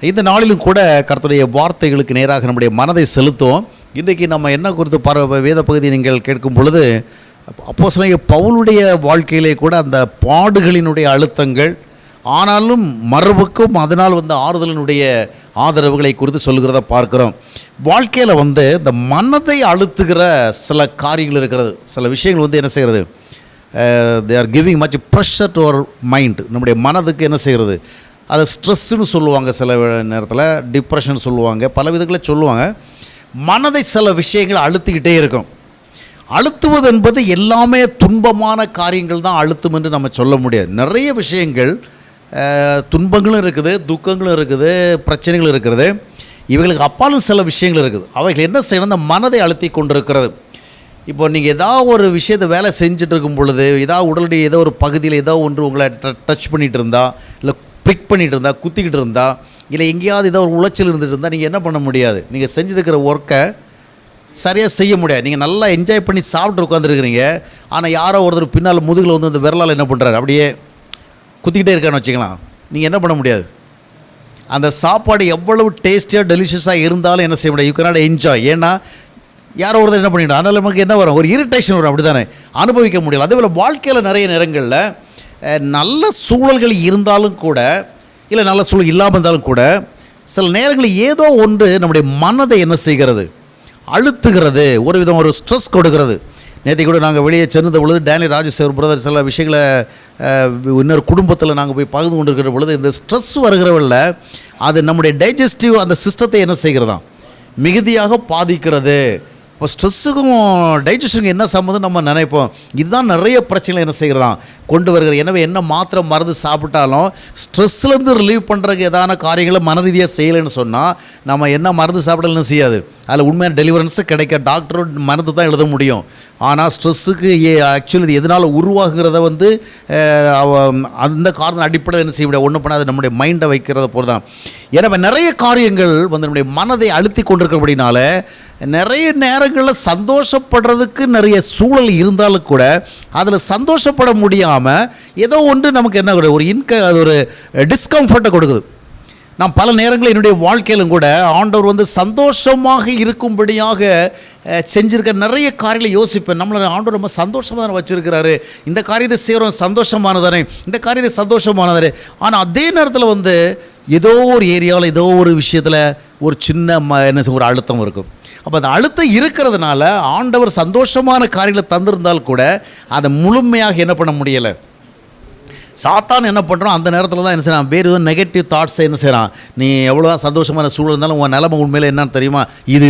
இந்த நாளிலும் கூட கர்த்தருடைய வார்த்தைகளுக்கு நேராக நம்முடைய மனதை செலுத்துவோம். இன்றைக்கு நம்ம என்ன குறித்து வேத பகுதி நீங்கள் கேட்கும் பொழுது, அப்போஸ்தலனாகிய பவுலுடைய வாழ்க்கையிலே கூட அந்த பாடுகளினுடைய அழுத்தங்கள், ஆனாலும் மறுபக்கம் அதனால் ஆறுதலினுடைய ஆதரவுகளை குறித்து சொல்லுகிறத பார்க்குறோம். வாழ்க்கையில் இந்த மனதை அழுத்துகிற சில காரியங்கள் இருக்கிறது. சில விஷயங்கள் என்ன செய்கிறது, they are giving much pressure to our mind. நம்முடைய மனதுக்கு என்ன செய்கிறது, அதை ஸ்ட்ரெஸ்ஸுன்னு சொல்லுவாங்க, சில நேரத்தில் டிப்ரெஷன் சொல்லுவாங்க, பல விதங்களை சொல்லுவாங்க. மனதை சில விஷயங்கள் அழுத்திக்கிட்டே இருக்கும். அழுத்துவது என்பது எல்லாமே துன்பமான காரியங்கள் தான் அழுத்தும் என்று நம்ம சொல்ல முடியாது. நிறைய விஷயங்கள், துன்பங்களும் இருக்குது, துக்கங்களும் இருக்குது, பிரச்சனைகளும் இருக்கிறது. இவைகளுக்கு அப்பாலும் சில விஷயங்கள் இருக்குது. அவைகள் என்ன செய்யணும், இந்த மனதை அழுத்தி கொண்டிருக்கிறது. இப்போ நீங்கள் ஏதாவது ஒரு விஷயத்தை வேலை செஞ்சுட்டு இருக்கும் பொழுது, ஏதாவது உடலுடைய ஏதோ ஒரு பகுதியில் ஏதோ ஒன்று உங்களை டச் பண்ணிகிட்டு இருந்தா, இல்லை பிக் பண்ணிகிட்டு இருந்தால், குத்திக்கிட்டு இருந்தால், இல்லை எங்கேயாவது ஏதோ ஒரு உளைச்சல் இருந்துகிட்டு இருந்தால் நீங்கள் என்ன பண்ண முடியாது. நீங்கள் செஞ்சுருக்கிற ஒர்க்கை சரியாக செய்ய முடியாது. நீங்கள் நல்லா என்ஜாய் பண்ணி சாப்பிட்டு உட்காந்துருக்கிறீங்க, ஆனால் யாரோ ஒருத்தர் பின்னால் முதுகில் அந்த விரலால் என்ன பண்ணுறாரு, அப்படியே குத்திக்கிட்டே இருக்கான்னு வச்சுக்கலாம். நீங்கள் என்ன பண்ண முடியாது. அந்த சாப்பாடு எவ்வளவு டேஸ்டியாக டெலிஷியஸாக இருந்தாலும் என்ன செய்ய முடியாது, யூ கேனாட் என்ஜாய். ஏன்னா யாரோ ஒருத்தர் என்ன பண்ணிவிடும், அதனால் நமக்கு என்ன வரும், ஒரு இரிட்டேஷன் வரும், அப்படி தானே, அனுபவிக்க முடியல. அதே போல் வாழ்க்கையில் நிறைய நேரங்களில் நல்ல சூழல்கள் இருந்தாலும் கூட, இல்லை நல்ல சூழல் இல்லாமல் இருந்தாலும் கூட, சில நேரங்களில் ஏதோ ஒன்று நம்முடைய மனதை என்ன செய்கிறது, அழுத்துகிறது, ஒரு விதம் ஒரு ஸ்ட்ரெஸ் கொடுக்கிறது. நேற்று கூட நாங்கள் வெளியே சென்றிருந்த பொழுது டேனியல் ராஜசேகர் பிரதர் சில விஷயங்களை இன்னொரு குடும்பத்தில் நாங்கள் போய் பகிர்ந்து கொண்டிருக்கிற பொழுது, இந்த ஸ்ட்ரெஸ் வருகிறவல்ல அது நம்முடைய டைஜஸ்டிவ் அந்த சிஸ்டத்தை என்ன செய்கிறதாம், மிகுதியாக பாதிக்கிறது. இப்போ ஸ்ட்ரெஸ்ஸுக்கும் டைஜஷனுக்கும் என்ன சம்மந்தம் நம்ம நினைப்போம். இதுதான் நிறைய பிரச்சனை என்ன செய்கிறதாம் கொண்டு வருகிறது. எனவே என்ன மாத்திரை மருந்து சாப்பிட்டாலும் ஸ்ட்ரெஸ்லேருந்து ரிலீவ் பண்ணுறதுக்கு எதான காரியங்களை மன ரீதியாக செய்யலைன்னு சொன்னால், நம்ம என்ன மருந்து சாப்பிடலன்னு செய்யாது, அதில் உண்மையான டெலிவரன்ஸு கிடைக்க டாக்டரோட மருந்து தான் எழுத முடியும். ஆனால் ஸ்ட்ரெஸ்ஸுக்கு ஆக்சுவலி இது எதனால் உருவாகிறத அந்த காரணம் அடிப்படையில் என்ன செய்ய முடியாது, ஒன்று பண்ணாது நம்முடைய மைண்டை வைக்கிறத போல் தான். எனவே நிறைய காரியங்கள் நம்முடைய மனதை அழுத்தி கொண்டிருக்கிறபடினால நிறைய நேரங்களில் சந்தோஷப்படுறதுக்கு நிறைய சூழல் இருந்தாலும் கூட அதில் சந்தோஷப்பட முடியாமல் ஏதோ ஒன்று நமக்கு என்ன ஒரு அது ஒரு டிஸ்கம்ஃபர்ட்டை கொடுக்குது. நான் பல நேரங்களில் என்னுடைய வாழ்க்கையிலும் கூட ஆண்டவர் சந்தோஷமாக இருக்கும்படியாக செஞ்சுருக்க நிறைய காரியங்களை யோசிப்பேன். நம்மளை ஆண்டவர் ரொம்ப சந்தோஷமாக தானே வச்சுருக்கிறாரு, இந்த காரியத்தை செய்கிறோம் சந்தோஷமானதானே, இந்த காரியத்தை சந்தோஷமானதானே. ஆனால் அதே நேரத்தில் ஏதோ ஒரு ஏரியாவில் ஏதோ ஒரு விஷயத்தில் ஒரு சின்ன ஒரு அழுத்தம் இருக்கும். அப்போ அந்த அழுத்தம் இருக்கிறதுனால ஆண்டவர் சந்தோஷமான காரியங்களை தந்திருந்தால் கூட அதை முழுமையாக என்ன பண்ண முடியலை. சாத்தான் என்ன பண்ணுறோம், அந்த நேரத்தில் தான் என்ன செய்யறான், வேறு எதுவும் நெகட்டிவ் தாட்ஸை என்ன செய்கிறான், நீ எவ்வளோதான் சந்தோஷமான சூழல் இருந்தாலும் உன் நிலைமை உண்மையில் என்னன்னு தெரியுமா, இது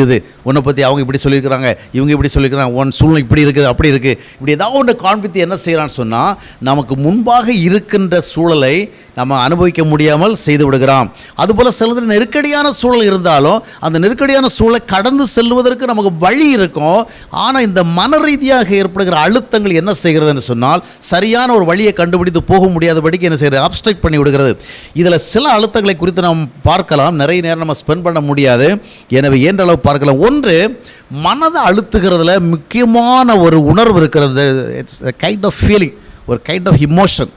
உன்னை பற்றி அவங்க இப்படி சொல்லியிருக்கிறாங்க, இவங்க இப்படி சொல்லியிருக்கிறாங்க, உன் சூழ்நிலை இப்படி இருக்குது அப்படி இருக்குது, இப்படி ஏதாவது ஒன்று காண்பித்து என்ன செய்கிறான்னு சொன்னால், நமக்கு முன்பாக இருக்கின்ற சூழலை நம்ம அனுபவிக்க முடியாமல் செய்து விடுகிறோம். அதுபோல் சிலது நெருக்கடியான சூழல் இருந்தாலும் அந்த நெருக்கடியான சூழலை கடந்து செல்வதற்கு நமக்கு வழி இருக்கும். ஆனால் இந்த மன ரீதியாக ஏற்படுகிற அழுத்தங்கள் என்ன செய்கிறதுன்னு சொன்னால், சரியான ஒரு வழியை கண்டுபிடித்து போக முடியாதபடிக்கு என்ன செய்கிறது, அப்ஸ்ட்ரக்ட் பண்ணி விடுகிறது. இதில் சில அழுத்தங்களை குறித்து நாம் பார்க்கலாம், நிறைய நேரம் நம்ம ஸ்பெண்ட் பண்ண முடியாது. எனவே ஏன்ற அளவு பார்க்கலாம். ஒன்று, மனதை அழுத்துகிறதுல முக்கியமான ஒரு உணர்வு இருக்கிறது. It's a kind of feeling, ஒரு கைண்ட் ஆஃப் இமோஷன்.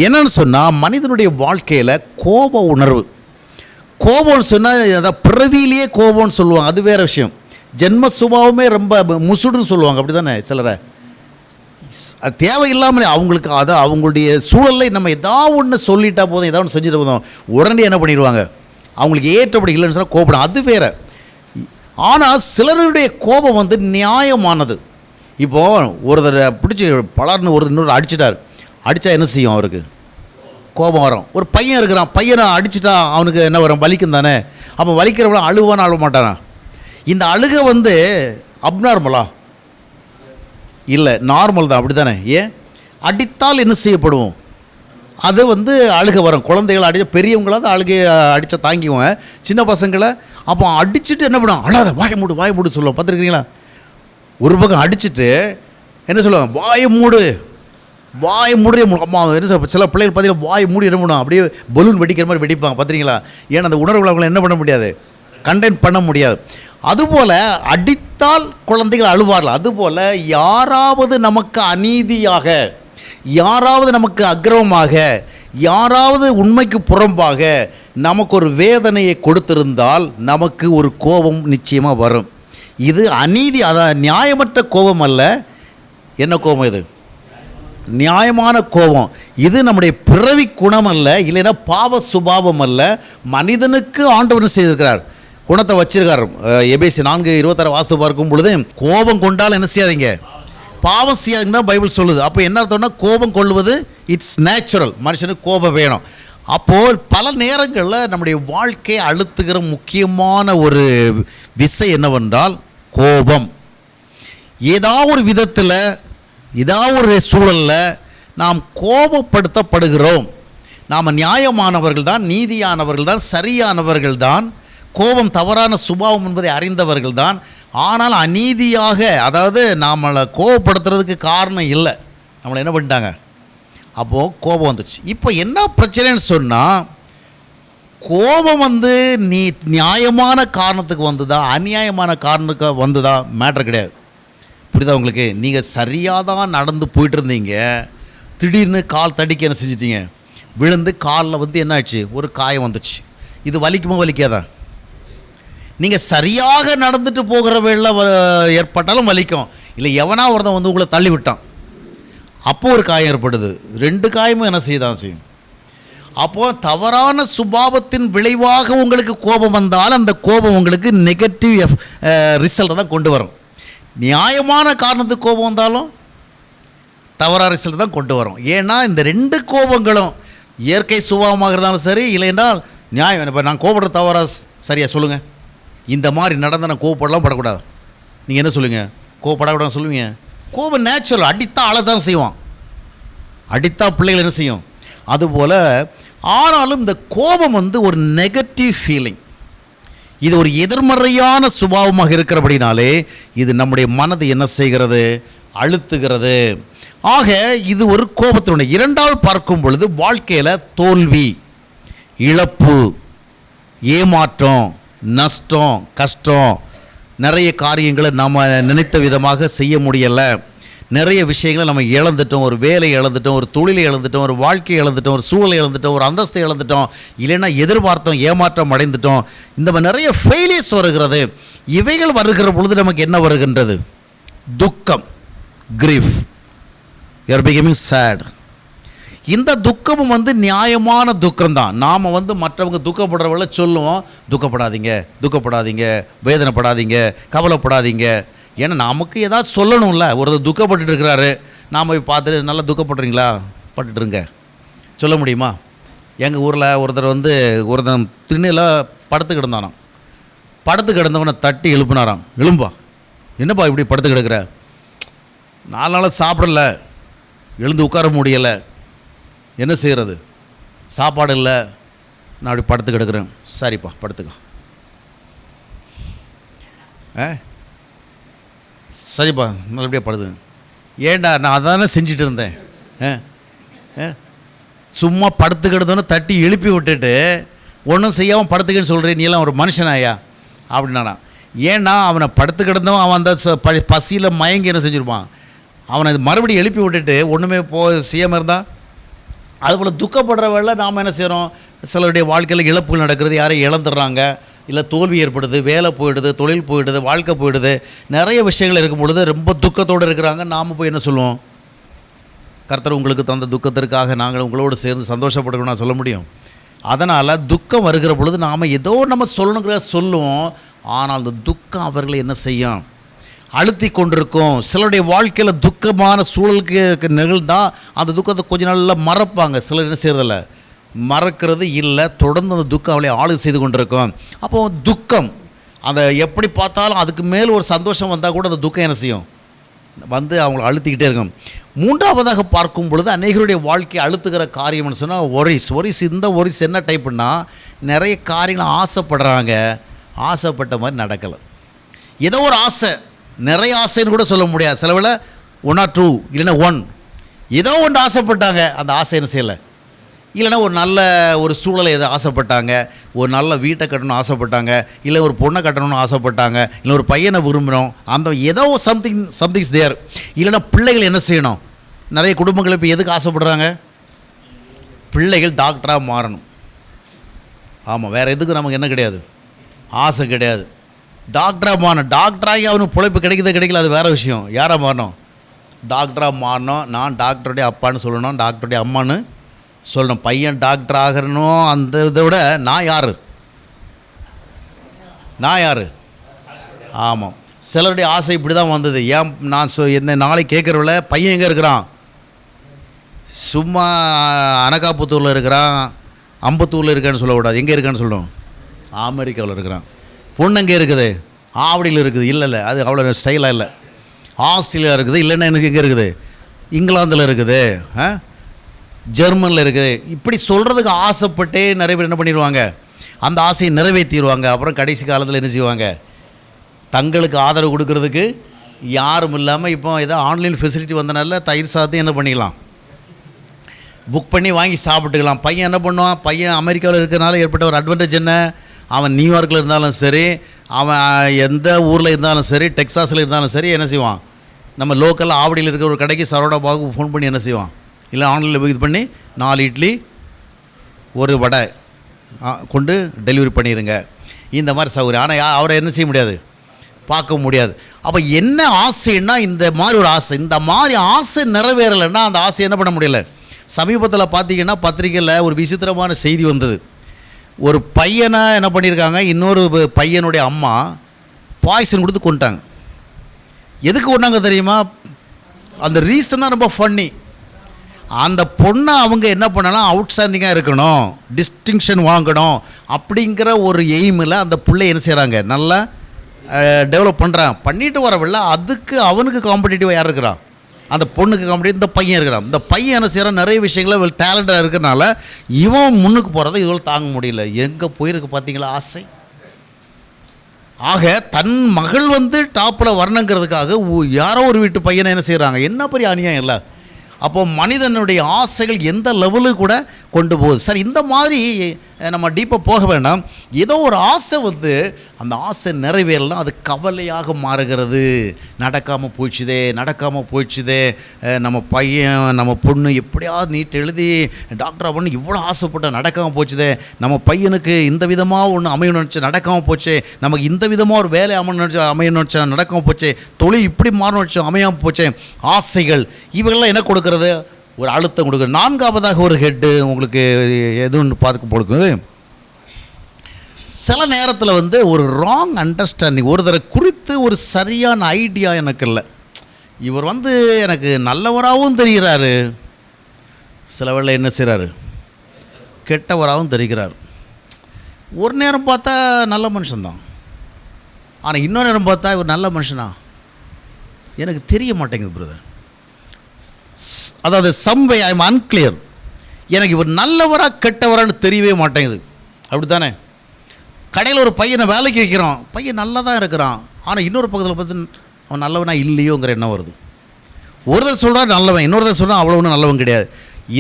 என்னன்னு சொன்னால், மனிதனுடைய வாழ்க்கையில் கோப உணர்வு. கோபம்னு சொன்னால் அதை பிறவியிலேயே கோபம்னு சொல்லுவாங்க, அது வேறு விஷயம். ஜென்ம சுபாவமே ரொம்ப முசுடுன்னு சொல்லுவாங்க, அப்படி தானே சிலரை. அது தேவையில்லாமல் அவங்களுக்கு அவங்களுடைய சூழலை நம்ம ஏதாவது ஒன்று சொல்லிட்டா போதும், ஏதாவது ஒன்று செஞ்சுட்டு போதும், உடனே என்ன பண்ணிடுவாங்க, அவங்களுக்கு ஏற்றப்படி இல்லைன்னு சொன்னால் கோபம், அது வேறு. ஆனால் சிலருடைய கோபம் நியாயமானது. இப்போது ஒருத்தரை பிடிச்சி பலர்னு இன்னொரு அடிச்சிட்டார், அடித்தா என்ன செய்யும், அவருக்கு கோபம் வரும். ஒரு பையன் இருக்கிறான், பையனை அடிச்சிட்டா அவனுக்கு என்ன வரும், வலிக்கும் தானே. அப்போ வலிக்கிறவள அழுவான்னு அழுவ மாட்டானா. இந்த அழுகை அப்நார்மலா இல்லை, நார்மல் தான், அப்படி தானே. ஏன் அடித்தால் என்ன செய்யப்படுவோம், அது அழுகை வரும். குழந்தைகளை அடித்த, பெரியவங்களாவது அழுகையை அடித்தா தாங்கிக்குவோங்க, சின்ன பசங்களை அப்போ அடிச்சுட்டு என்ன பண்ணுவோம், அழாத வாய மூடு சொல்லுவோம், பார்த்துருக்கீங்களா. ஒரு பக்கம் அடிச்சுட்டு என்ன சொல்லுவாங்க, வாயை மூடி அம்மா என்ன சார், சில பிள்ளைகள் பார்த்தீங்கன்னா வாயை மூடி என்ன பண்ணுவோம், அப்படியே பலூன் வெடிக்கிற மாதிரி வெடிப்பாங்க, பார்த்துருக்கீங்களா. ஏன்னா அந்த உணர்வுகளை அவங்களை என்ன பண்ண முடியாது, கண்டெயின் பண்ண முடியாது. அதுபோல் அடித்தால் குழந்தைகள் அழுவார்கள். அதுபோல் யாராவது நமக்கு அநீதியாக, யாராவது நமக்கு அக்கிரமமாக, யாராவது உண்மைக்கு புறம்பாக நமக்கு ஒரு வேதனையை கொடுத்திருந்தால் நமக்கு ஒரு கோபம் நிச்சயமாக வரும். இது அநீதி, அதான் நியாயமற்ற கோபம் அல்ல. என்ன கோபம் இது? நியாயமான கோபம். இது நம்முடைய பிறவி குணம் அல்ல, இல்லைன்னா பாவ சுபாவம் அல்ல. மனிதனுக்கு ஆண்டவர் செய்திருக்கிறார், குணத்தை வச்சிருக்கார். எபேசி 4:26 வாஸ்து பார்க்கும் பொழுது கோபம் கொண்டால் என்ன செய்யாதீங்க, பாவம் செய்யாதுன்னு பைபிள் சொல்லுது. அப்போ என்ன அர்த்தம்னா கோபம் கொள்வது இட்ஸ் நேச்சுரல், மனுஷனுக்கு கோபம் வேணும். அப்போது பல நேரங்களில் நம்முடைய வாழ்க்கையை அழுத்துகிற முக்கியமான ஒரு விசை என்னவென்றால் கோபம். ஏதாவது ஒரு விதத்தில் ஏதாவது ஒரு சூழலில் நாம் கோபப்படுத்தப்படுகிறோம். நாம் நியாயமானவர்கள் தான், நீதியானவர்கள் தான், சரியானவர்கள் தான், கோபம் தவறான சுபாவம் என்பதை அறிந்தவர்கள் தான். ஆனால் அநீதியாக, அதாவது நம்மளை கோபப்படுத்துறதுக்கு காரணம் இல்லை, நம்மளை என்ன பண்ணிட்டாங்க, அப்போது கோபம் வந்துச்சு. இப்போ என்ன பிரச்சனைன்னு சொன்னால், கோபம் நியாயமான காரணத்துக்கு வந்ததா அநியாயமான காரணத்துக்கு வந்ததா மேட்டர் கிடையாது. புரியுதா உங்களுக்கு? நீங்கள் சரியாக தான் நடந்து போயிட்டு இருந்தீங்க, திடீர்னு கால் தடிக்க என்ன செஞ்சிட்டீங்க, விழுந்து காலில் என்ன ஆயிடுச்சு, ஒரு காயம் வந்துச்சு. இது வலிக்குமா வலிக்காதா? நீங்கள் சரியாக நடந்துட்டு போகிற வேளை ஏற்பட்டாலும் வலிக்கும். இல்லை எவனா ஒருத்தன் உங்களை தள்ளி விட்டான், அப்போது ஒரு காயம் ஏற்படுது. 2 காயமும் என்ன செய்யும். அப்போது தவறான சுபாவத்தின் விளைவாக உங்களுக்கு கோபம் வந்தால் அந்த கோபம் உங்களுக்கு நெகட்டிவ் ரிசல்ட்டை தான் கொண்டு வரும். நியாயமான காரணத்துக்கு கோபம் வந்தாலும் தவறான ரிசல்ட் தான் கொண்டு வரும். ஏன்னா இந்த 2 கோபங்களும் இயற்கை சுபாவமாக இருந்தாலும் சரி, இல்லைன்றால் நியாயம். இப்போ நான் கோபப்படுற தவறா சரியா சொல்லுங்கள்? இந்த மாதிரி நடந்தால் நான் கோபப்படலாம் படக்கூடாது. நீங்கள் என்ன சொல்லுங்கள்? கோபப்படக்கூடாது சொல்லுவீங்க? கோபம் நேச்சுரல், அடித்தா அழதான் செய்வான், அடித்தா பிள்ளைகள் என்ன செய்யும், அதுபோல். ஆனாலும் இந்த கோபம் ஒரு நெகட்டிவ் ஃபீலிங், இது ஒரு எதிர்மறையான சுபாவமாக இருக்கிறபடினாலே இது நம்முடைய மனதை என்ன செய்கிறது, அழுத்துகிறது. ஆக இது ஒரு கோபத்தினுடைய. 2வது பார்க்கும் பொழுது வாழ்க்கையில் தோல்வி, இழப்பு, ஏமாற்றம், நஷ்டம், கஷ்டம், நிறைய காரியங்களை நம்ம நினைத்த விதமாக செய்ய முடியலை, நிறைய விஷயங்களை நம்ம இழந்துட்டோம். ஒரு வேலை இழந்துட்டோம், ஒரு தொழிலை இழந்துட்டோம், ஒரு வாழ்க்கையை இழந்துட்டோம், ஒரு சூழலை இழந்துட்டோம், ஒரு அந்தஸ்தை இழந்துட்டோம், இல்லைன்னா எதிர்பார்த்தோம், ஏமாற்றம் அடைந்துட்டோம். இந்த மாதிரி நிறைய ஃபெயிலியர்ஸ் வருகிறது. இவைகள் வருகிற பொழுது நமக்கு என்ன வருகின்றது? துக்கம், grief, you are becoming sad. இந்த துக்கமும் நியாயமான துக்கம்தான். நாம் மற்றவங்க துக்கப்படுறவங்கள சொல்லுவோம், துக்கப்படாதீங்க, துக்கப்படாதீங்க, வேதனைப்படாதீங்க, கவலைப்படாதீங்க. ஏன்னா நமக்கு ஏதாவது சொல்லணும்ல. ஒருத்தர் துக்கப்பட்டு இருக்கிறாரு, நாம் போய் பார்த்துட்டு நல்லா துக்கப்படுறீங்களா, பட்டுருங்க சொல்ல முடியுமா? எங்கள் ஊரில் ஒருத்தர் திண்ணையில் படுத்து கிடந்தானாம். படுத்து கிடந்தவனை தட்டி எழுப்புனாராம், எழும்பா, என்னப்பா இப்படி படுத்து கிடக்கிற, 4 நாளாக சாப்பிடல, எழுந்து உட்கார முடியலை, என்ன செய்கிறது, சாப்பாடு இல்லை, நான் அப்படி படுத்து கிடக்கிறேன். சரிப்பா படுத்துக்கோ. சரிப்பா நல்லபடியாக படுது. ஏண்டா நான் அதானே செஞ்சுட்டு இருந்தேன். சும்மா படுத்து கிடந்தோன்னு தட்டி எழுப்பி விட்டுட்டு ஒன்றும் செய்யாமல் படுத்துக்கன்னு சொல்கிறேன், நீ எல்லாம் ஒரு மனுஷனாயா அப்படின்னா. ஏன்னா அவனை படுத்து கிடந்தவன் அவன் அந்த பசியில் மயங்கி என்ன செஞ்சுருப்பான், அவனை மறுபடியும் எழுப்பி விட்டுட்டு ஒன்றுமே செய்யாமல் இருந்தால். அதுபோல் துக்கப்படுற வேளை நாம் என்ன செய்கிறோம், சிலருடைய வாழ்க்கையில் இழப்புகள் நடக்கிறது, யாரையும் இழந்துடுறாங்க, இல்லை தோல்வி ஏற்படுது, வேலை போயிடுது, தொழில் போயிடுது, வாழ்க்கை போயிடுது, நிறைய விஷயங்கள் இருக்கும் பொழுது ரொம்ப துக்கத்தோடு இருக்கிறாங்க. நாம் போய் என்ன சொல்லுவோம், கர்த்தர் உங்களுக்கு தந்த துக்கத்திற்காக நாங்கள் உங்களோடு சேர்ந்து சந்தோஷப்படுறோம் நான் சொல்ல முடியும். அதனால் துக்கம் வருகிற பொழுது நாம் ஏதோ நம்ம சொல்லணுங்கிற சொல்லுவோம். ஆனால் அந்த துக்கம் அவர்களை என்ன செய்யும், அழுத்தி கொண்டிருக்கும். சிலருடைய வாழ்க்கையில் துக்கமான சூழலுக்கு நிகழ்ந்தால் அந்த துக்கத்தை கொஞ்ச நாளில் மறப்பாங்க. சிலர் என்ன செய்கிறதில்ல, மறக்கிறது இல்லை, தொடர்ந்து அந்த துக்கம் அவளை ஆளு செய்து கொண்டிருக்கும். அப்போது துக்கம் அந்த எப்படி பார்த்தாலும் அதுக்கு மேல் ஒரு சந்தோஷம் வந்தால் கூட அந்த துக்கம் என்ன செய்யும், அவங்கள அழுத்திக்கிட்டே இருக்கும். 3வதாக பார்க்கும் பொழுது அநேகருடைய வாழ்க்கையை அழுத்துகிற காரியம்னு சொன்னால் ஒரிஸ். இந்த ஒரிஸ் என்ன டைப்புன்னா, நிறைய காரியங்களை ஆசைப்படுறாங்க, ஆசைப்பட்ட மாதிரி நடக்கலை. ஏதோ ஒரு ஆசை, நிறைய ஆசைன்னு கூட சொல்ல முடியாது, சிலவில் 1 or 2 இல்லைன்னா 1 ஏதோ ஒன்று ஆசைப்பட்டாங்க, அந்த ஆசை என்ன செய்யலை. இல்லைன்னா ஒரு நல்ல ஒரு சூழலை எதை ஆசைப்பட்டாங்க, ஒரு நல்ல வீட்டை கட்டணும்னு ஆசைப்பட்டாங்க, இல்லை ஒரு பொண்ணை கட்டணும்னு ஆசைப்பட்டாங்க, இல்லை ஒரு பையனை விரும்புகிறோம், அந்த ஏதோ சம்திங்ஸ் தேர். இல்லைன்னா பிள்ளைகள் என்ன செய்யணும், நிறைய குடும்பங்கள் இப்போ எதுக்கு ஆசைப்படுறாங்க, பிள்ளைகள் டாக்டராக மாறணும். ஆமாம், வேறு எதுக்கும் நமக்கு என்ன கிடையாது, ஆசை கிடையாது. டாக்டராக மாறணும், டாக்டராகி அவனுக்கு பிழைப்பு கிடைக்கல, அது வேறு விஷயம். யாராக மாறணும்? டாக்டராக மாறணும். நான் டாக்டருடைய அப்பான்னு சொல்லணும், டாக்டருடைய அம்மான்னு சொல்லணும். பையன் டாக்டர் ஆகணும், அந்த இதை விட நான் யார்? ஆமாம், சிலருடைய ஆசை இப்படி தான் வந்தது. ஏன் நான் என்ன நாளைக்கு கேட்குறவில்ல, பையன் எங்கே இருக்கிறான்? சும்மா அனகாபுத்தூரில் இருக்கிறான், அம்பத்தூரில் இருக்கான்னு சொல்லக்கூடாது. எங்கே இருக்கான்னு சொல்லணும்? அமெரிக்காவில் இருக்கிறான். பொண்ணு எங்கே இருக்குது? ஆவடியில் இருக்குது. இல்லை, அது அவ்வளோ ஸ்டைலாக இல்லை. ஆஸ்திரேலியா இருக்குது. இல்லைன்னா எனக்கு எங்கே இருக்குது? இங்கிலாந்தில் இருக்குது, ஜெர்மனில் இருக்குது. இப்படி சொல்கிறதுக்கு ஆசைப்பட்டே நிறைய பேர் என்ன பண்ணிடுவாங்க, அந்த ஆசையை நிறைவேற்றிடுவாங்க. அப்புறம் கடைசி காலத்தில் என்ன செய்வாங்க, தங்களுக்கு ஆதரவு கொடுக்கறதுக்கு யாரும் இல்லாமல், இப்போ ஏதோ ஆன்லைன் ஃபெசிலிட்டி வந்தனால தயிர் சாதத்தையும் என்ன பண்ணிக்கலாம், புக் பண்ணி வாங்கி சாப்பிட்டுக்கலாம். பையன் என்ன பண்ணுவான், பையன் அமெரிக்காவில் இருக்கிறனால ஏற்பட்ட ஒரு அட்வான்டேஜ் என்ன, அவன் நியூயார்க்கில் இருந்தாலும் சரி, அவன் எந்த ஊரில் இருந்தாலும் சரி, டெக்ஸாஸில் இருந்தாலும் சரி, என்ன செய்வான், நம்ம லோக்கலில் ஆவடியில் இருக்கிற ஒரு கடைக்கு சரோடா பாகுக்கு ஃபோன் பண்ணி என்ன செய்வான், இல்லை ஆன்லைனில் இது பண்ணி 4 இட்லி 1 வடை கொண்டு டெலிவரி பண்ணிடுங்க, இந்த மாதிரி சௌகரியம். ஆனால் அவரை என்ன செய்ய முடியாது, பார்க்க முடியாது. அப்போ என்ன ஆசைன்னா, இந்த மாதிரி ஒரு ஆசை, இந்த மாதிரி ஆசை நிறைவேறலைன்னா அந்த ஆசை என்ன பண்ண முடியல. சமீபத்தில் பார்த்தீங்கன்னா பத்திரிக்கையில் ஒரு விசித்திரமான செய்தி வந்தது. ஒரு பையனை என்ன பண்ணியிருக்காங்க, இன்னொரு பையனுடைய அம்மா பாய்சன் கொடுத்து கொண்டாங்க. எதுக்கு கொண்டாங்க தெரியுமா? அந்த ரீசன் தான் ரொம்ப ஃபன்னி. அந்த பொண்ணை அவங்க என்ன பண்ணலாம், அவுட்ஸ்டாண்டிங்காக இருக்கணும், டிஸ்டிங்ஷன் வாங்கணும் அப்படிங்கிற ஒரு எய்மில் அந்த பிள்ளை என்ன செய்கிறாங்க, நல்லா டெவலப் பண்ணுறான். பண்ணிட்டு வரவில்லை, அதுக்கு அவனுக்கு காம்படிட்டிவாக யார் இருக்கிறான், அந்த பொண்ணுக்கு காம்படிட்டிவ் இந்த பையன் இருக்கிறான். இந்த பையன் என்ன செய்கிறான், நிறைய விஷயங்கள டேலண்டாக இருக்கிறனால இவன் முன்னுக்கு போகிறத இவள் தாங்க முடியல. எங்கே போயிருக்கு பார்த்தீங்களா ஆசை. ஆக தன் மகள் டாப்பில் வரணுங்கிறதுக்காக யாரோ ஒரு வீட்டு பையனை என்ன செய்கிறாங்க, என்ன பெரிய அநியாயம் இல்லை. அப்போது மனிதனுடைய ஆசைகள் எந்த லெவலுக்கு கூட கொண்டு போகுது. சார், இந்த மாதிரி நம்ம டீப்பாக போக வேண்டாம். ஏதோ ஒரு ஆசை அந்த ஆசை நிறைவேறலாம், அது கவலையாக மாறுகிறது. நடக்காமல் போயிடுச்சுதே, நம்ம பையன் நம்ம பொண்ணு எப்படியாவது நீட் எழுதி டாக்டராக பண்ணி இவ்வளோ ஆசைப்பட்ட நடக்காமல் போச்சுதே, நம்ம பையனுக்கு இந்த விதமாக ஒன்று அமையணும்னு நினச்சா நடக்காமல் போச்சே, நமக்கு இந்த விதமாக ஒரு வேலை அமையணும்னு நினச்சா நடக்காமல் போச்சே, தொழில் இப்படி மாறணும் நினச்சா அமையாமல் போச்சே. ஆசைகள் இவங்கெல்லாம் என்ன கொடுக்கறது, ஒரு அழுத்தம் கொடுக்குறது. 4ஆவதாக ஒரு ஹெட்டு உங்களுக்கு எதுன்னு பார்க்க கொடுக்குது. சில நேரத்தில் ஒரு ராங் அண்டர்ஸ்டாண்டிங், ஒருத்தரை குறித்து ஒரு சரியான ஐடியா எனக்கு இல்லை. இவர் எனக்கு நல்லவராகவும் தெரிகிறாரு, சில வேளை என்ன செய்கிறாரு, கெட்டவராகவும் தெரிகிறார். ஒரு நேரம் பார்த்தா நல்ல மனுஷன்தான், ஆனால் இன்னொரு நேரம் பார்த்தா இவர் நல்ல மனுஷனா எனக்கு தெரிய மாட்டேங்குது பிரதர். அதாவது சம்வே ஐ எம் அன்கிளியர். எனக்கு இவர் நல்லவரா கெட்டவரான்னு தெரியவே மாட்டேங்குது. அப்படி தானே? கடையில் ஒரு பையனை வேலைக்கு வைக்கிறோம், பையன் நல்லா தான் இருக்கிறான், ஆனால் இன்னொரு பக்கத்தில் பார்த்து அவன் நல்லவனா இல்லையோங்கிற எண்ணம் வருது. ஒருத்தர் சொல்கிறார் நல்லவன், இன்னொருத்தர் சொல்கிறான் அவ்வளோ ஒன்றும் நல்லவன் கிடையாது.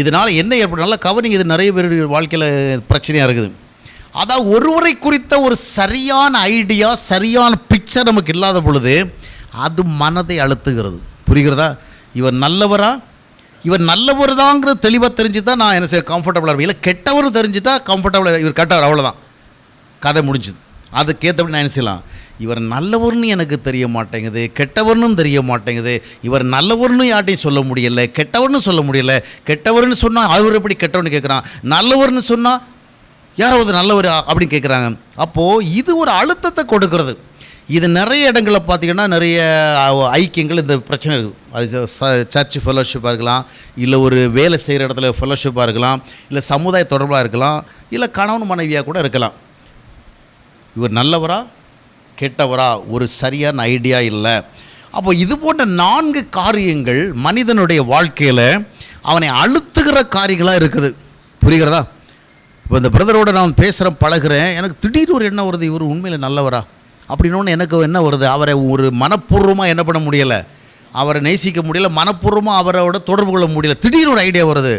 இதனால் என்ன ஏற்படும், நல்லா கவனிங்க, இது நிறைய பேர் வாழ்க்கையில் பிரச்சனையாக இருக்குது. அதாவது ஒருவரை குறித்த ஒரு சரியான ஐடியா, சரியான பிக்சர் நமக்கு இல்லாத பொழுது அது மனதை அழுத்துகிறது. புரிகிறதா? இவர் நல்லவரா, இவர் நல்லவர் தாங்கிறது தெளிவாக தெரிஞ்சு தான் நான் என்ன செய்ய கம்ஃபர்டபுளாக இருப்பேன். இல்லை கெட்டவர் தெரிஞ்சுட்டா கம்ஃபர்டபுளாக, இவர் கெட்டவர், அவ்வளோதான், கதை முடிஞ்சுது. அதுக்கேற்றபடி நான் என்ன செய்யலாம், இவர் நல்லவர்னு எனக்கு தெரிய மாட்டேங்குது, கெட்டவர்னு தெரிய மாட்டேங்குது. இவர் நல்லவர்னு யார்ட்டையும் சொல்ல முடியலை, கெட்டவர்னு சொல்ல முடியலை. கெட்டவர்னு சொன்னால் அவர் எப்படி கெட்டவர்னு கேட்குறான், நல்லவர்னு சொன்னால் யாராவது நல்லவர் அப்படின்னு கேட்குறாங்க. அப்போது இது ஒரு அழுத்தத்தை கொடுக்கறது. இது நிறைய இடங்களில் பார்த்திங்கன்னா நிறைய ஐக்கியங்கள் இந்த பிரச்சனை இருக்குது. அது சர்ச் ஃபெலோஷிப்பாக இருக்கலாம், இல்லை ஒரு வேலை செய்கிற இடத்துல ஃபெலோஷிப்பாக இருக்கலாம், இல்லை சமுதாய தொடர்பாக இருக்கலாம், இல்லை கணவன் மனைவியாக கூட இருக்கலாம். இவர் நல்லவரா கெட்டவரா ஒரு சரியான ஐடியா இல்லை. அப்போ இது போன்ற 4 காரியங்கள் மனிதனுடைய வாழ்க்கையில் அவனை அழுத்துகிற காரியங்களாக இருக்குது. புரிகிறதா? இப்போ இந்த பிரதரோடு நான் பேசுகிறேன், பழகிறேன், எனக்கு திடீர்னு ஒரு எண்ணம் வருது, இவர் உண்மையில் நல்லவரா அப்படின்னோன்னு எனக்கு என்ன வருது, அவரை ஒரு மனப்பூர்வமாக என்ன பண்ண முடியலை, அவரை நேசிக்க முடியல, மனப்பூர்வமாக அவரோட தொடர்பு கொள்ள முடியல. திடீர்னு ஒரு ஐடியா வருது,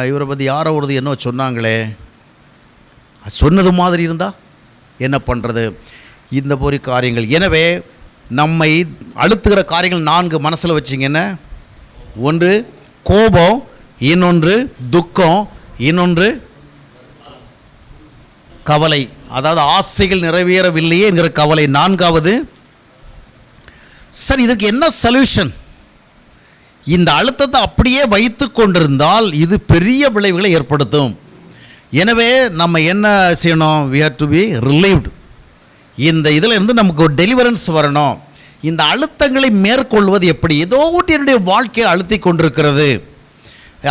இவரை பற்றி யாரோ வருது என்ன சொன்னாங்களே, சொன்னது மாதிரி இருந்தால் என்ன பண்ணுறது, இந்த போரி காரியங்கள். எனவே நம்மை அழுத்துகிற காரியங்கள் 4 மனசில் வச்சிங்கன்னா, ஒன்று கோபம், இன்னொன்று துக்கம், இன்னொன்று கவலை, அதாவது ஆசைகள் நிறைவேறவில்லையே என்கிற கவலை. 4வது, சரி இதுக்கு என்ன சொல்யூஷன்? இந்த அழுத்தத்தை அப்படியே வைத்து கொண்டிருந்தால் இது பெரிய விளைவுகளை ஏற்படுத்தும். எனவே நம்ம என்ன செய்யணும்? we have to be relieved. இந்த இதில் இருந்து நமக்கு ஒரு டெலிவரன்ஸ் வரணும். இந்த அழுத்தங்களை மேற்கொள்வது எப்படி? ஏதோ ஒன்று என்னுடைய வாழ்க்கையை அழுத்தி கொண்டிருக்கிறது,